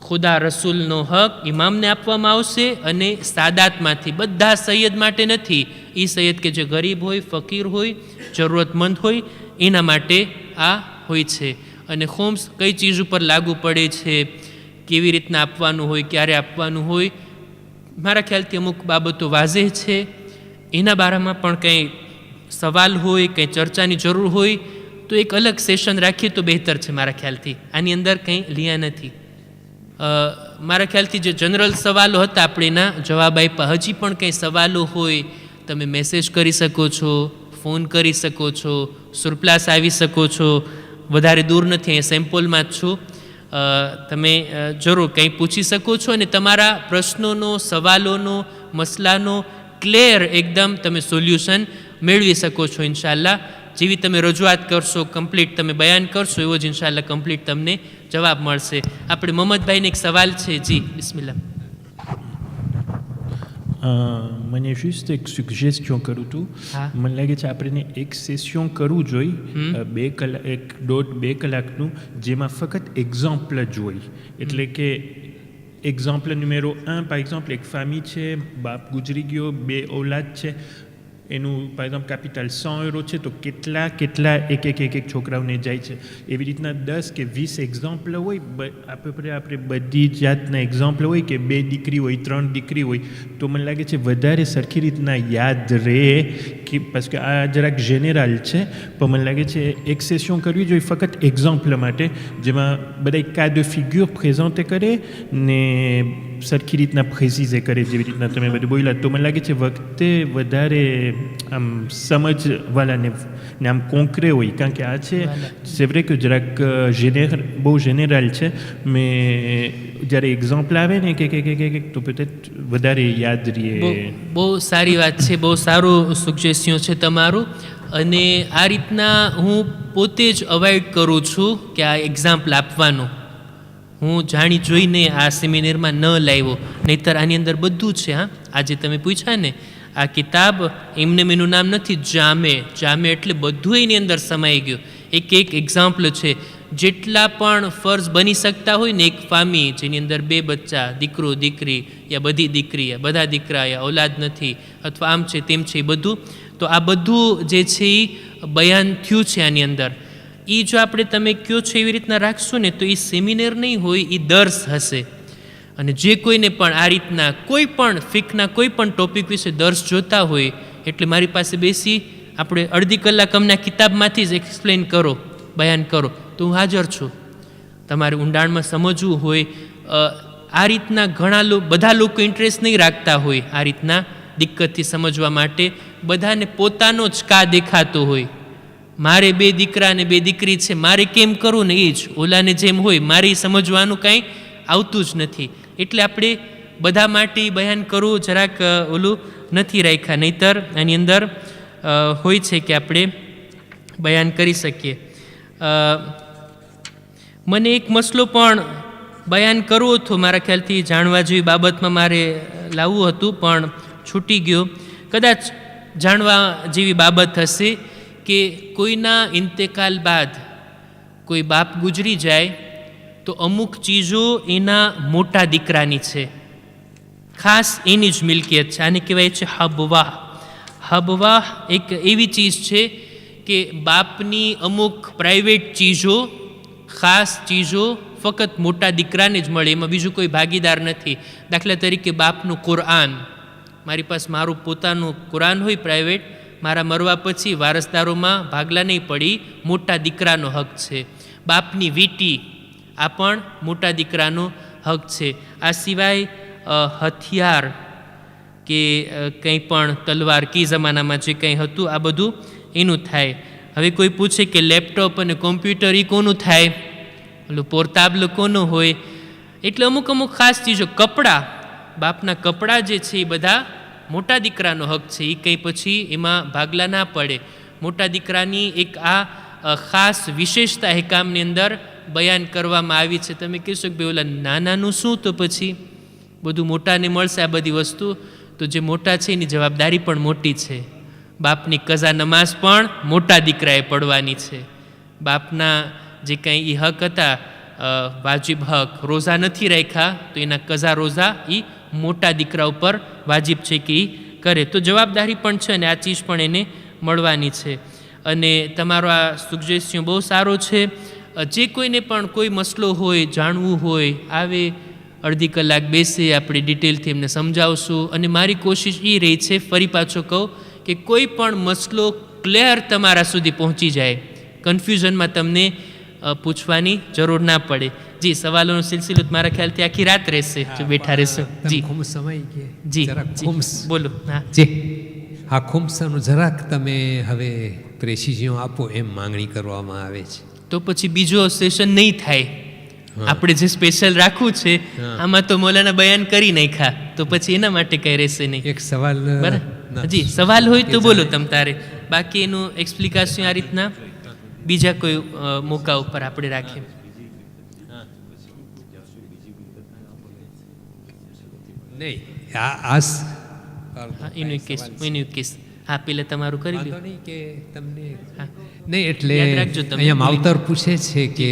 ખુદા રસૂલનો હક ઇમામને આપવામાં આવશે અને સાદાતમાંથી, બધા સૈયદ માટે નથી. એ સૈયદ કે જે ગરીબ હોય, ફકીર હોય, જરૂરતમંદ હોય એના માટે આ હોય છે. અને ખુમ્સ કઈ ચીજ ઉપર લાગુ પડે છે, કેવી રીતના આપવાનું હોય, ક્યારે આપવાનું હોય, મારા ખ્યાલથી અમુક બાબતો વાઝેહ છે. એના બારામાં પણ કંઈ સવાલ હોય, કંઈ ચર્ચાની જરૂર હોય તો એક અલગ સેશન રાખીએ તો બહેતર છે મારા ખ્યાલથી. આની અંદર કંઈ લિયા નથી. મારા ખ્યાલથી જે જનરલ સવાલો હતા આપણે એના જવાબ આપ્યા. હજી પણ કંઈ સવાલો હોય તમે મેસેજ કરી શકો છો, ફોન કરી શકો છો, સુરપ્લાસ આવી શકો છો. વધારે દૂર નથી, અહીં સેમ્પલમાં જ છું. તમે જરૂર કંઈ પૂછી શકો છો અને તમારા પ્રશ્નોનો, સવાલોનો, મસલાનો ક્લિયર એકદમ તમે સોલ્યુશન મેળવી શકો છો ઇન્શાલ્લાહ. જેવી તમે રજૂઆત કરશો, કમ્પ્લીટ તમે બયાન કરશો, એવો જ ઇન્શાલ્લાહ કમ્પ્લીટ તમને જવાબ મળશે. આપણે મોહમ્મદભાઈને એક સવાલ છે. જી બિસ્મિલ્લાહ. મને જસ્ટ એક સજેસ્શન કરું હતું. મને લાગે છે આપણે એક સેશન કરવું જોઈએ 1.5-2 કલાકનું, જેમાં ફક્ત એક્ઝામ્પલ જ હોય. એટલે કે એક્ઝામ્પલ નુમેરો 1 par exemple એક ફેમિલી છે, બાપ ગુજરી ગયો, 2 ઔલાદ છે, એનું par exemple capital 100 € છે, તો કેટલા એક છોકરાઓને જાય છે. એવી રીતના 10 કે 20 એક્ઝામ્પલ હોય. આપણે બધી જાતના એક્ઝામ્પલ હોય કે 2 દીકરી હોય, 3 દીકરી હોય, તો મને લાગે છે વધારે સરખી રીતના યાદ રહે. કે parce કે આ જરાક જેનેરલ છે, પણ મને લાગે છે એક સેશન કરવી જોઈએ ફક્ત એક્ઝામ્પલ માટે, જેમાં બધા કા de figure પ્રેઝન્ટ કરે ને સરખી રીતના પ્રેસિઝે કરે, જેવી રીતના તમે બધું બોલ્યા. તો મને લાગે છે વખતે વધારે આમ સમજવાલાને ને આમ કોંકરે હોય. કારણ કે આ છે c'est vrai કે જરાક બહુ જેનેરલ છે, મેં જ્યારે એક્ઝામ્પલ આવે ને કે તો peut-être વધારે યાદ રહે. બહુ સારી વાત છે, બહુ સારું સજેશન છે તમારું. અને આ રીતના હું પોતે જ અવોઇડ કરું છું કે આ એક્ઝામ્પલ આપવાનું. હું જાણી જોઈને આ સેમિનારમાં ન લાવ્યો, નહીંતર આની અંદર બધું છે. હા, આજે તમે પૂછ્યા ને, આ કિતાબ એમને એનું નામ નથી, જામે એટલે બધું એની અંદર સમાઈ ગયું. એક એક્ઝામ્પલ છે. જેટલા પણ ફર્જ બની શકતા હોય ને એક ફામી જેની અંદર 2 બચ્ચા, દીકરો દીકરી, યા બધી દીકરી, યા બધા દીકરા, યા ઔલાદ નથી, અથવા આમ છે તેમ છે, એ બધું. તો આ બધું જે છે એ બયાન થયું છે આની અંદર. એ જો આપણે તમે કહો છો એવી રીતના રાખશું ને તો એ સેમિનાર નહીં હોય, એ દર્સ હશે. અને જે કોઈને પણ આ રીતના કોઈ પણ ફિકના કોઈ પણ ટોપિક વિશે દર્સ જોતા હોય એટલે મારી પાસે બેસી આપણે અડધી કલાક અમને કિતાબમાંથી જ એક્સપ્લેન કરો, બયાન કરો, તો હું હાજર છું. તમારે ઊંડાણમાં સમજવું હોય, આ રીતના બધા લોકો ઇન્ટરેસ્ટ નહીં રાખતા હોય આ રીતના દિક્કતથી સમજવા માટે. બધાને પોતાનો જ કા દેખાતો હોય. મારે 2 દીકરા ને 2 દીકરી છે, મારે કેમ કરવું ને એ જ ઓલાને જેમ હોય, મારે સમજવાનું કાંઈ આવતું જ નથી. એટલે આપણે બધા માટે બયાન કરવું જરાક ઓલું નથી રાખ્યા, નહીંતર આની અંદર હોય છે કે આપણે બયાન કરી શકીએ. મને એક મસલો પણ બયાન કરવો હતો, મારા ખ્યાલથી જાણવા જેવી બાબતમાં મારે લાવવું હતું પણ છૂટી ગયો. કદાચ જાણવા જેવી બાબત હશે કે કોઈના ઇન્તેકાલ બાદ કોઈ બાપ ગુજરી જાય તો અમુક ચીજો એના મોટા દીકરાની છે, ખાસ એની જ મિલકિયત છે. આને કહેવાય છે હબવાહ. હબવાહ એક એવી ચીજ છે કે બાપની અમુક પ્રાઇવેટ ચીજો, ખાસ ચીજો ફક્ત મોટા દીકરાને જ મળે, એમાં બીજું કોઈ ભાગીદાર નથી. દાખલા તરીકે બાપનું કુરઆન, મારી પાસે મારું પોતાનું કુરાન હોય પ્રાઇવેટ, મારા મરવા પછી વારસદારોમાં ભાગલા નહીં પડી, મોટા દીકરાનો હક છે. બાપની વીંટી, આ પણ મોટા દીકરાનો હક છે. આ સિવાય હથિયાર કે કંઈ પણ તલવાર કી જમાનામાં જે કંઈ હતું આ બધું એનું થાય. હવે કોઈ પૂછે કે લેપટોપ અને કોમ્પ્યુટર એ કોનું થાય, ઓલું પોર્તાબલ કોનું હોય? એટલે અમુક અમુક ખાસ ચીજો, કપડાં, બાપના કપડાં જે છે એ બધા મોટા દીકરાનો હક છે, એ કંઈ પછી એમાં ભાગલા ના પડે. મોટા દીકરાની એક આ ખાસ વિશેષતા હેકામની અંદર બયાન કરવામાં આવી છે. તમે કહેશો કે ભાઈ ઓલા નાનાનું શું, તો પછી બધું મોટાને મળશે આ બધી વસ્તુ, તો જે મોટા છે એની જવાબદારી પણ મોટી છે. બાપની કઝા નમાઝ પણ મોટા દીકરાએ પડવાની છે. બાપના જે કંઈ એ હક હતા, વાજિબ હક, રોઝા નથી રાખ્યા તો એના કઝા રોઝા એ મોટા દીકરા ઉપર વાજિબ છે કે એ કરે, તો જવાબદારી પણ છે અને આ ચીજ પણ એને મળવાની છે. અને તમારો આ સુજેસ્શન બહુ સારો છે. જે કોઈને પણ કોઈ મસલો હોય, જાણવું હોય, આવે, અડધી કલાક બેસે, આપણે ડિટેલથી એમને સમજાવશું. અને મારી કોશિશ એ રહી છે, ફરી પાછો કહું, કે કોઈ પણ મસલો ક્લિયર તમારા સુધી પહોંચી જાય, કન્ફ્યુઝનમાં તમને પૂછવાની જરૂર ના પડે. જી, સવાલોનો સિલસિલો મારા ખ્યાલથી આખી રાત રહેશે, જો બેઠા રહેશે. જી જી બોલો. હા જી, હા, ખુમ્સનું જરાક તમે હવે પ્રેસિઝન આપો એમ માંગણી કરવામાં આવે છે. તો પછી બીજો સેશન નહીં થાય. આપણે જે સ્પેશિયલ રાખવું છે આમાં તો મૌલાના બયાન કરી નાખ્યા, તો પછી એના માટે કંઈ રહેશે નહીં. એક સવાલ જી, સવાલ હોય તો બોલો તમ તારે, બાકી એનું એક્સપ્લિકેશન આ રીતના બીજા કોઈ મોકા ઉપર આપણે રાખીએ. નહીં, એનું કેસ હા, પેલા તમારું કરી લો. નહીં કે તમને નહીં, એટલે અહીંયા માવતર પૂછે છે કે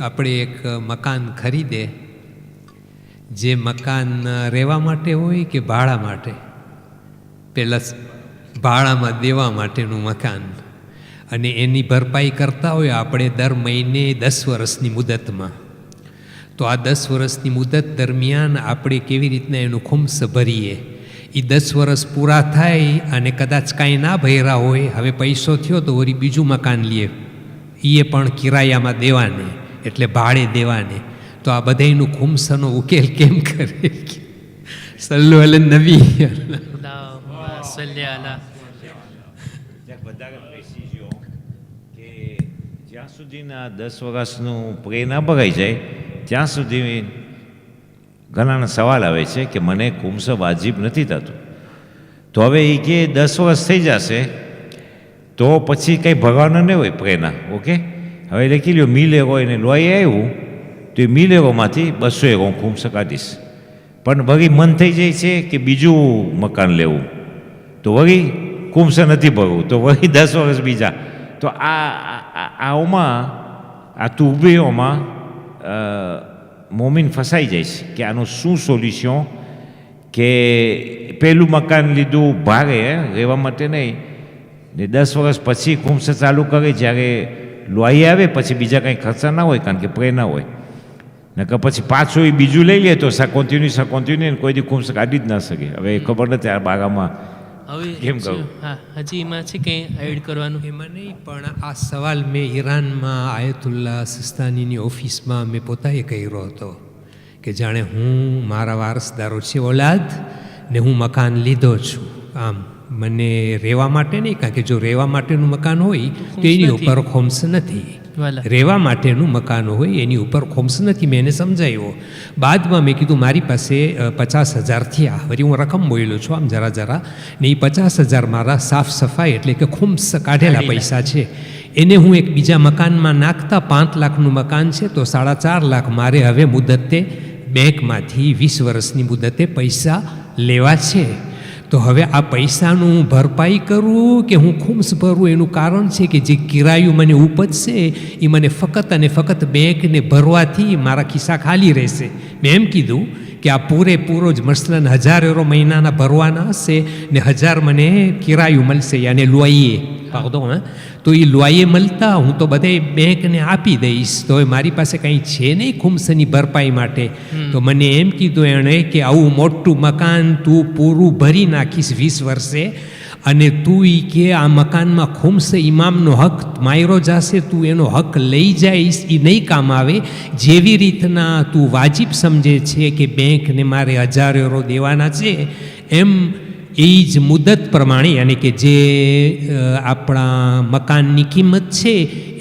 આપણે એક મકાન ખરીદે, જે મકાન રહેવા માટે હોય કે ભાડા માટે? પહેલાં ભાડામાં દેવા માટેનું મકાન, અને એની ભરપાઈ કરતા હોય આપણે દર મહિને 10 વર્ષની મુદતમાં. તો આ 10 વર્ષની મુદત દરમિયાન આપણે કેવી રીતના એનું ખુમ્સ ભરીએ? એ 10 વર્ષ પૂરા થાય અને કદાચ કાંઈ ના ભર્યા હોય, હવે પૈસો થયો તો વળી બીજું મકાન લઈએ, એ પણ કિરાયામાં દેવાને, એટલે ભાડે દેવાને. તો આ બધાયનું ખુમ્સનો ઉકેલ કેમ કરે? સલ્લુ અલ નબી. જ્યાં સુધીના 10 વર્ષનું પ્રે ના ભરાઈ જાય ત્યાં સુધી ઘણાના સવાલ આવે છે કે મને ખુમ્સ વાજિબ નથી થતું. તો હવે એ કે 10 વર્ષ થઈ જશે તો પછી કંઈ ભરવાના નહીં હોય પ્રેના. ઓકે, હવે લખી લ્યો 1000 € એને લોહી આવ્યું તો એ 1000 € 200 € ખુમ્સ કાઢીશ. પણ વળી મન થઈ જાય છે કે બીજું મકાન લેવું, તો વળી ખુમ્સ નથી ભરવું, તો વળી 10 વર્ષ બીજા. તો આમાં આ તુબીઓમાં મોમીન ફસાઈ જાય છે કે આનું શું સોલ્યુશન, કે પહેલું મકાન લીધું ભારે રહેવા માટે નહીં, ને 10 વર્ષ પછી ખુમ્સ ચાલુ કરે, જ્યારે લોહી આવે પછી બીજા કંઈ ખર્ચા ના હોય, કારણ કે પ્રે ના હોય. નકર પછી પાછું એ બીજું લઈ લે તો કોન્ટિન્યુ કોઈ દી ખુમ્સ કાઢી જ ના શકે. હવે ખબર નથી આ બાગામાં હવે કેમ કહું. હા, હજી એમાં છે કંઈ એડ કરવાનું? એમાં નહીં, પણ આ સવાલ મેં ઈરાનમાં આયતુલ્લા સિસ્તાનીની ઓફિસમાં મેં પોતાએ કર્યો હતો કે જાણે હું, મારા વારસદારો છે ઓલાદ, ને હું મકાન લીધો છું, આમ મને રહેવા માટે નહીં, કારણ કે જો રહેવા માટેનું મકાન હોય તો એની ઉપર ખુમ્સ નથી. વાલા. રહેવા માટેનું મકાન હોય એની ઉપર ખોમ્સ નથી. મેં એને સમજાવ્યો. બાદમાં મેં કીધું મારી પાસે 50,000 થયા. વળી હું રકમ બોલ્યો છું આમ જરા ને એ 50,000 મારા સાફ સફાઈ એટલે કે ખોમ્સ કાઢેલા પૈસા છે. એને હું એક બીજા મકાનમાં નાખતા 5 લાખનું મકાન છે તો 4.5 લાખ મારે હવે મુદતે બેંકમાંથી 20 વર્ષની મુદતે પૈસા લેવા છે. તો હવે આ પૈસાનું ભરપાઈ કરું કે હું ખુમ્સ ભરું એનું કારણ છે કે જે કિરાયું મને ઉપજશે એ મને ફક્ત અને ફક્ત બેંકને ભરવાથી મારા ખિસ્સા ખાલી રહેશે. મેં એમ કીધું કે આ પૂરેપૂરો જ મસલન 1,000 € મહિનાના ભરવાના હશે ને 1,000 મને કિરાયું મળશે યાને લોઈએ પાડો તો એ લોઈએ મળતા હું તો બધે બેંકને આપી દઈશ. તો હવે મારી પાસે કંઈ છે નહીં ખુમ્સની ભરપાઈ માટે. તો મને એમ કીધું એણે કે આવું મોટું મકાન તું પૂરું ભરી નાખીશ 20 વર્ષે અને તું એ કે આ મકાનમાં ખુમ્સ ઇમામનો હક માયરો જશે, તું એનો હક લઈ જઈશ એ નહીં કામ આવે. જેવી રીતના તું વાજિબ સમજે છે કે બેંકને મારે 1,000 € દેવાના છે એમ એ જ મુદત પ્રમાણે યાની કે જે આપણા મકાનની કિંમત છે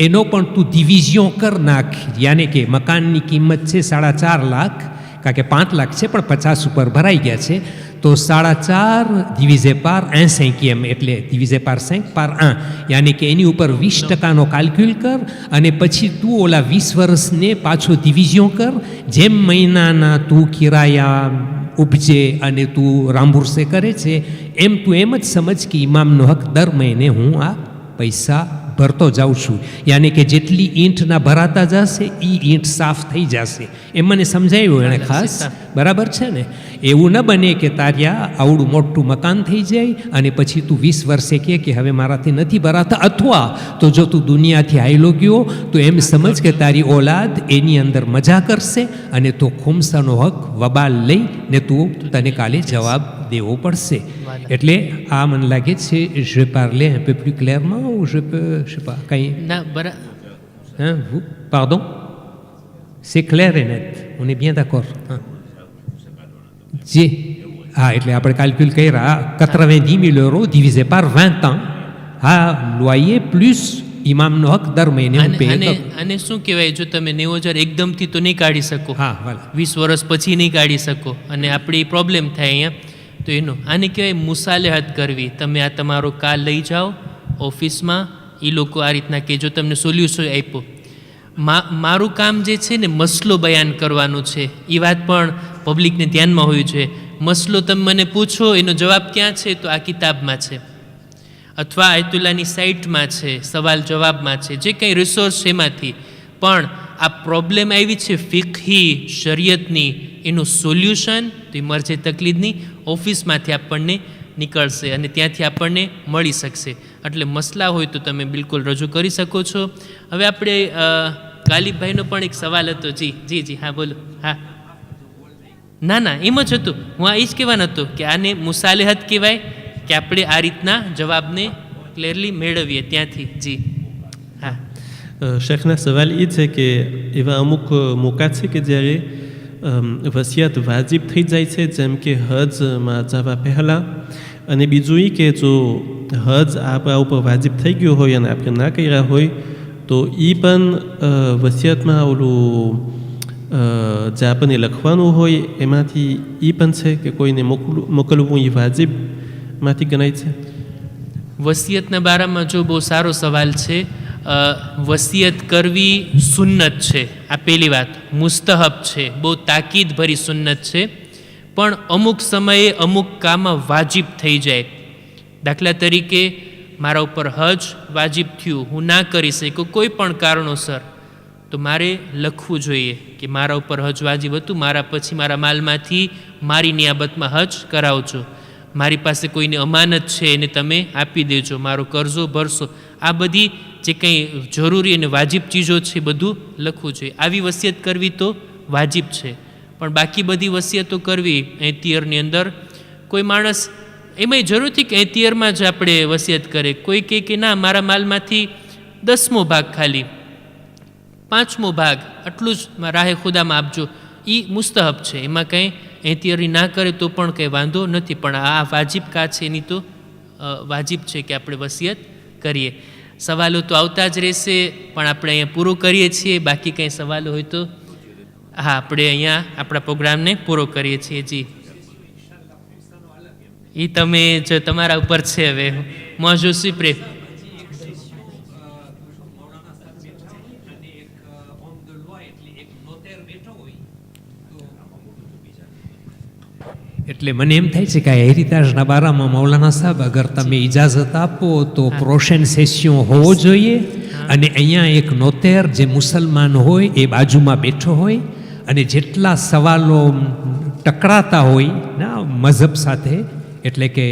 એનો પણ તું ડિવિઝન કર નાખ. યાને કે મકાનની કિંમત છે 4.5 લાખ કારણ કે 5 લાખ છે પણ 50 ઉપર ભરાઈ ગયા છે તો 4.5 divisé par 1/5 એટલે divisé par 5 par 1 યાની કે એની ઉપર 20% કાલ્ક્યુલ કર અને પછી તું ઓલા 20 વર્ષને પાછો ડિવિઝન કર. જેમ મહિનાના તું કિરાયા ઉપજે અને તું રામબુરસે કરે છે એમ તું એમ જ સમજ કે ઇમામનો હક દર મહિને હું આ પૈસા ભરતો જાઉં છું. યાની કે જેટલી ઈંટના ભરાતા જશે એ ઈંટ સાફ થઈ જશે એમ મને સમજાવ્યું એણે ખાસ. બરાબર છે ને? એવું ન બને કે તાર્યા આવડું મોટું મકાન થઈ જાય અને પછી તું 20 વર્ષે કે હવે મારાથી નથી ભરાતા અથવા તો જો તું દુનિયાથી હાયલો ગયો તો એમ સમજ કે તારી ઓલાદ એની અંદર મજા કરશે અને તો ખુમ્સાનો હક વબાલ લઈ ને તું તને કાલે જવાબ દેવો પડશે. એટલે આ મને લાગે છે je parlais un peu plus clairement ou je peux je sais pas કંઈ ના hein vous pardon c'est clair et net on est bien d'accord જી હા એટલે આપણે કાલ્ક્યુલ કર્યા 90,000 € divisé par 20 ans હા લોyer plus ઇમામનો હક દર મહિને હું પે કરું. આને શું કહેવાય જો તમે 90,000 એકદમથી તો નહીં કાઢી શકો, હા વાલા 20 વર્ષ પછી નહીં કાઢી શકો અને આપણી પ્રોબ્લેમ થાય અહીંયા તો એનો આને કહેવાય મુસાલેહત કરવી. તમે આ તમારો કાર લઈ જાઓ ઓફિસમાં, એ લોકો આ રીતના કે જો તમને સોલ્યુશન આપ્યો. મારું કામ જે છે ને મસલો બયાન કરવાનું છે એ વાત પણ પબ્લિકને ધ્યાનમાં હોવી જોઈએ. મસલો તમે મને પૂછો એનો જવાબ ક્યાં છે તો આ કિતાબમાં છે અથવા આયતુલ્લાની સાઇટમાં છે, સવાલ જવાબમાં છે, જે કંઈ રિસોર્સ છે એમાંથી. પણ આ પ્રોબ્લેમ આવી છે ફિકહી શરિયતની એનું સોલ્યુશન તો એ મરજે તકલીદની ઓફિસમાંથી આપણને નીકળશે અને ત્યાંથી આપણને મળી શકશે. એટલે મસલા હોય તો તમે બિલકુલ રજૂ કરી શકો છો. હવે આપણે ગાલિબભાઈનો પણ એક સવાલ હતો. જી જી જી હા બોલો. હા ના ના એમ જ હતું, હું આ એ જ કહેવાનો હતો કે આને મુસાલેહત કહેવાય કે આપણે આ રીતના જવાબને ક્લિયરલી મેળવીએ ત્યાંથી. જી હા શેખના સવાલ એ છે કે એવા અમુક મોકા છે કે જ્યારે વસિયત વાજિબ થઈ જાય છે જેમ કે હજમાં જવા પહેલાં, અને બીજું એ કે જો હજ આપણા ઉપર વાજિબ થઈ ગયો હોય અને આપણે ના કર્યા હોય તો એ પણ વસિયતમાં ઓલું જે આપણને લખવાનું હોય એમાંથી એ પણ છે કે કોઈને મોકલવું એ વાજિબમાંથી ગણાય છે. વસિયતના બારામાં જો બહુ સારો સવાલ છે. વસિયત કરવી સુન્નત છે, આ પહેલી વાત. મુસ્તહબ છે, બહુ તાકીદભરી સુન્નત છે, પણ અમુક સમયે અમુક કામ વાજિબ થઈ જાય. દાખલા તરીકે મારા ઉપર હજ વાજિબ થયું, હું ના કરી શકું કોઈ પણ કારણોસર, તો મારે લખવું જોઈએ કે મારા ઉપર હજ વાજિબ હતું, મારા પછી મારા માલમાંથી મારી નિયાબતમાં હજ કરાવજો, મારી પાસે કોઈની અમાનત છે એને તમે આપી દેજો, મારો કરજો ભરશો. આ બધી જે કંઈ જરૂરી અને વાજિબ ચીજો છે બધું લખવું જોઈએ. આવી વસિયત કરવી તો વાજિબ છે. પણ બાકી બધી વસિયતો કરવી એતિયરની અંદર, કોઈ માણસ એમાંય જરૂર નથી કે એતિયરમાં જ આપણે વસિયત કરે. કોઈ કહે કે ના મારા માલમાંથી 10મો ભાગ ખાલી 5મો ભાગ આટલું જ રાહે ખુદામાં આપજો, એ મુસ્તહબ છે. એમાં કંઈ એતિયરી ના કરે તો પણ કંઈ વાંધો નથી. પણ આ વાજિબ કા છે એની તો વાજિબ છે કે આપણે વસિયત કરીએ. સવાલો તો આવતા જ રહેશે, પણ આપણે અહીંયા પૂરું કરીએ છીએ. બાકી કંઈ સવાલો હોય તો હા, આપણે અહીંયા આપણા પ્રોગ્રામને પૂરો કરીએ છીએ. જી, એ તમે જો તમારા ઉપર છે. હવે મોજો સિપ્રે એટલે મને એમ થાય છે કે આ હેરિતાજના બારામાં મૌલાના સાહેબ, અગર તમે ઇજાઝત આપો તો પ્રોશન સેસ્યો હોવો જોઈએ. અને અહીંયા એક નોતેર જે મુસલમાન હોય એ બાજુમાં બેઠો હોય, અને જેટલા સવાલો ટકરાતા હોય ના મઝહબ સાથે, એટલે કે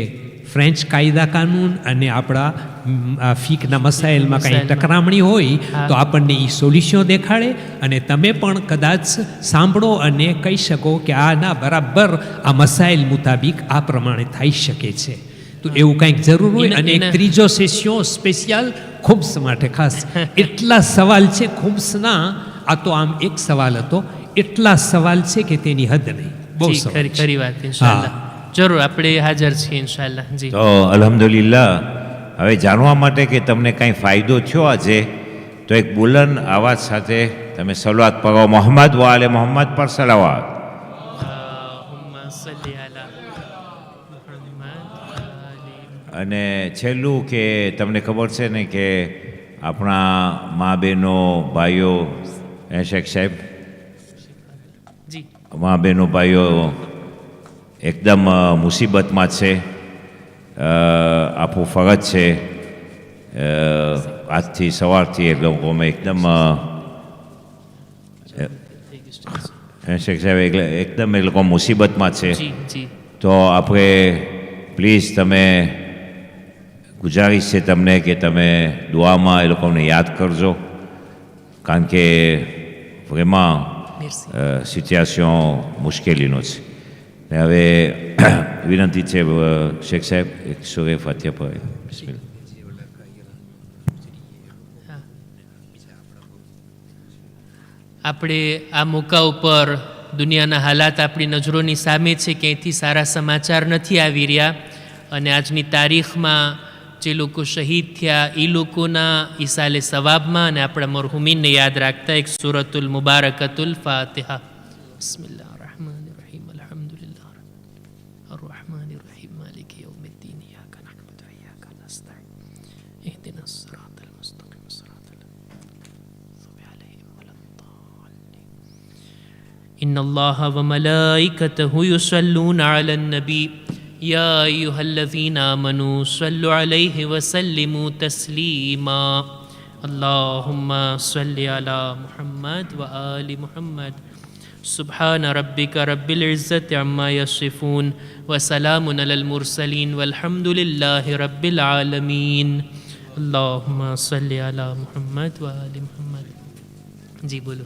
ફ્રેન્ચ કાયદા કાનૂન અને આપણા ફીકના મસાઇલમાં કાંઈ ટકરામણી હોય તો આપણને એ સોલ્યુશન દેખાડે, અને તમે પણ કદાચ સાંભળો અને કહી શકો કે આ ના બરાબર આ મસાઇલ મુતાબિક આ પ્રમાણે થઈ શકે છે. તો એવું કંઈક જરૂર હોય. અને એક ત્રીજો સેસ્યો સ્પેશિયલ ખુબ્સ માટે ખાસ. એટલા સવાલ છે ખુબ્સના, આ તો આમ એક સવાલ હતો, એટલા સવાલ છે કે તેની હદ નહીં. બહુ ખરી વાત. ઇન્શાલ્લાહ જરૂર આપણે હાજર છીએ ઇન્શાલ્લાહ. જી, તો અલ્હમ્દુલિલ્લાહ. હવે જાણવા માટે કે તમને કાંઈ ફાયદો થયો આજે, તો એક બુલંદ અવાજ સાથે તમે સલાવત પઢો. મોહમ્મદ વ આલે મોહમ્મદ પર સલાવત. અને છેલ્લું કે તમને ખબર છે ને કે આપણા મા બહેનો ભાઈઓ, શેખ સાહેબ, જી, મા બહેનો ભાઈઓ એકદમ મુસીબતમાં છે. આપણું ફરજ છે આજથી સવારથી એ લોકોમાં એકદમ શેખ સાહેબ એકદમ એ લોકો મુસીબતમાં છે. તો આપણે પ્લીઝ તમે ગુજારિશ છે તમને કે તમે દુઆમાં એ લોકોને યાદ કરજો, કારણ કે vraiment સિચ્યુએશન મુશ્કેલીનો છે. ને હવે વિનંતી છે શેખ સાહેબ એક સૂરે ફાતિહા પર. બિસ્મિલ્લાહ. આપણે આ મોકા ઉપર દુનિયાના હાલાત આપણી નજરોની સામે છે, ક્યાંયથી સારા સમાચાર નથી આવી રહ્યા. અને આજની તારીખમાં જે લોકો શહીદ થયા એ લોકોના ઈસાલે સવાબમાં અને આપણા મરહુમીનને યાદ રાખતા એક સૂરતુલ મુબારકતુલ ફાતિહા. બિસ્મિલ્લાહ الرحمن الرحيم الحمد لله الرحمن الرحيم مالك يوم الدين إياك نعبد وإياك نستعين اهدنا الصراط المستقيم صراط المغضوب عليهم ولا الضالين إن الله وملائكته يصلون على النبي يا أيها الذين آمنوا صلوا عليه وسلموا تسليما اللهم صل على محمد وآل محمد سبحان ربك رب العزة عما يصفون وسلام على المرسلين والحمد لله رب العالمين اللهم صل على محمد وآل محمد. जी बोलो.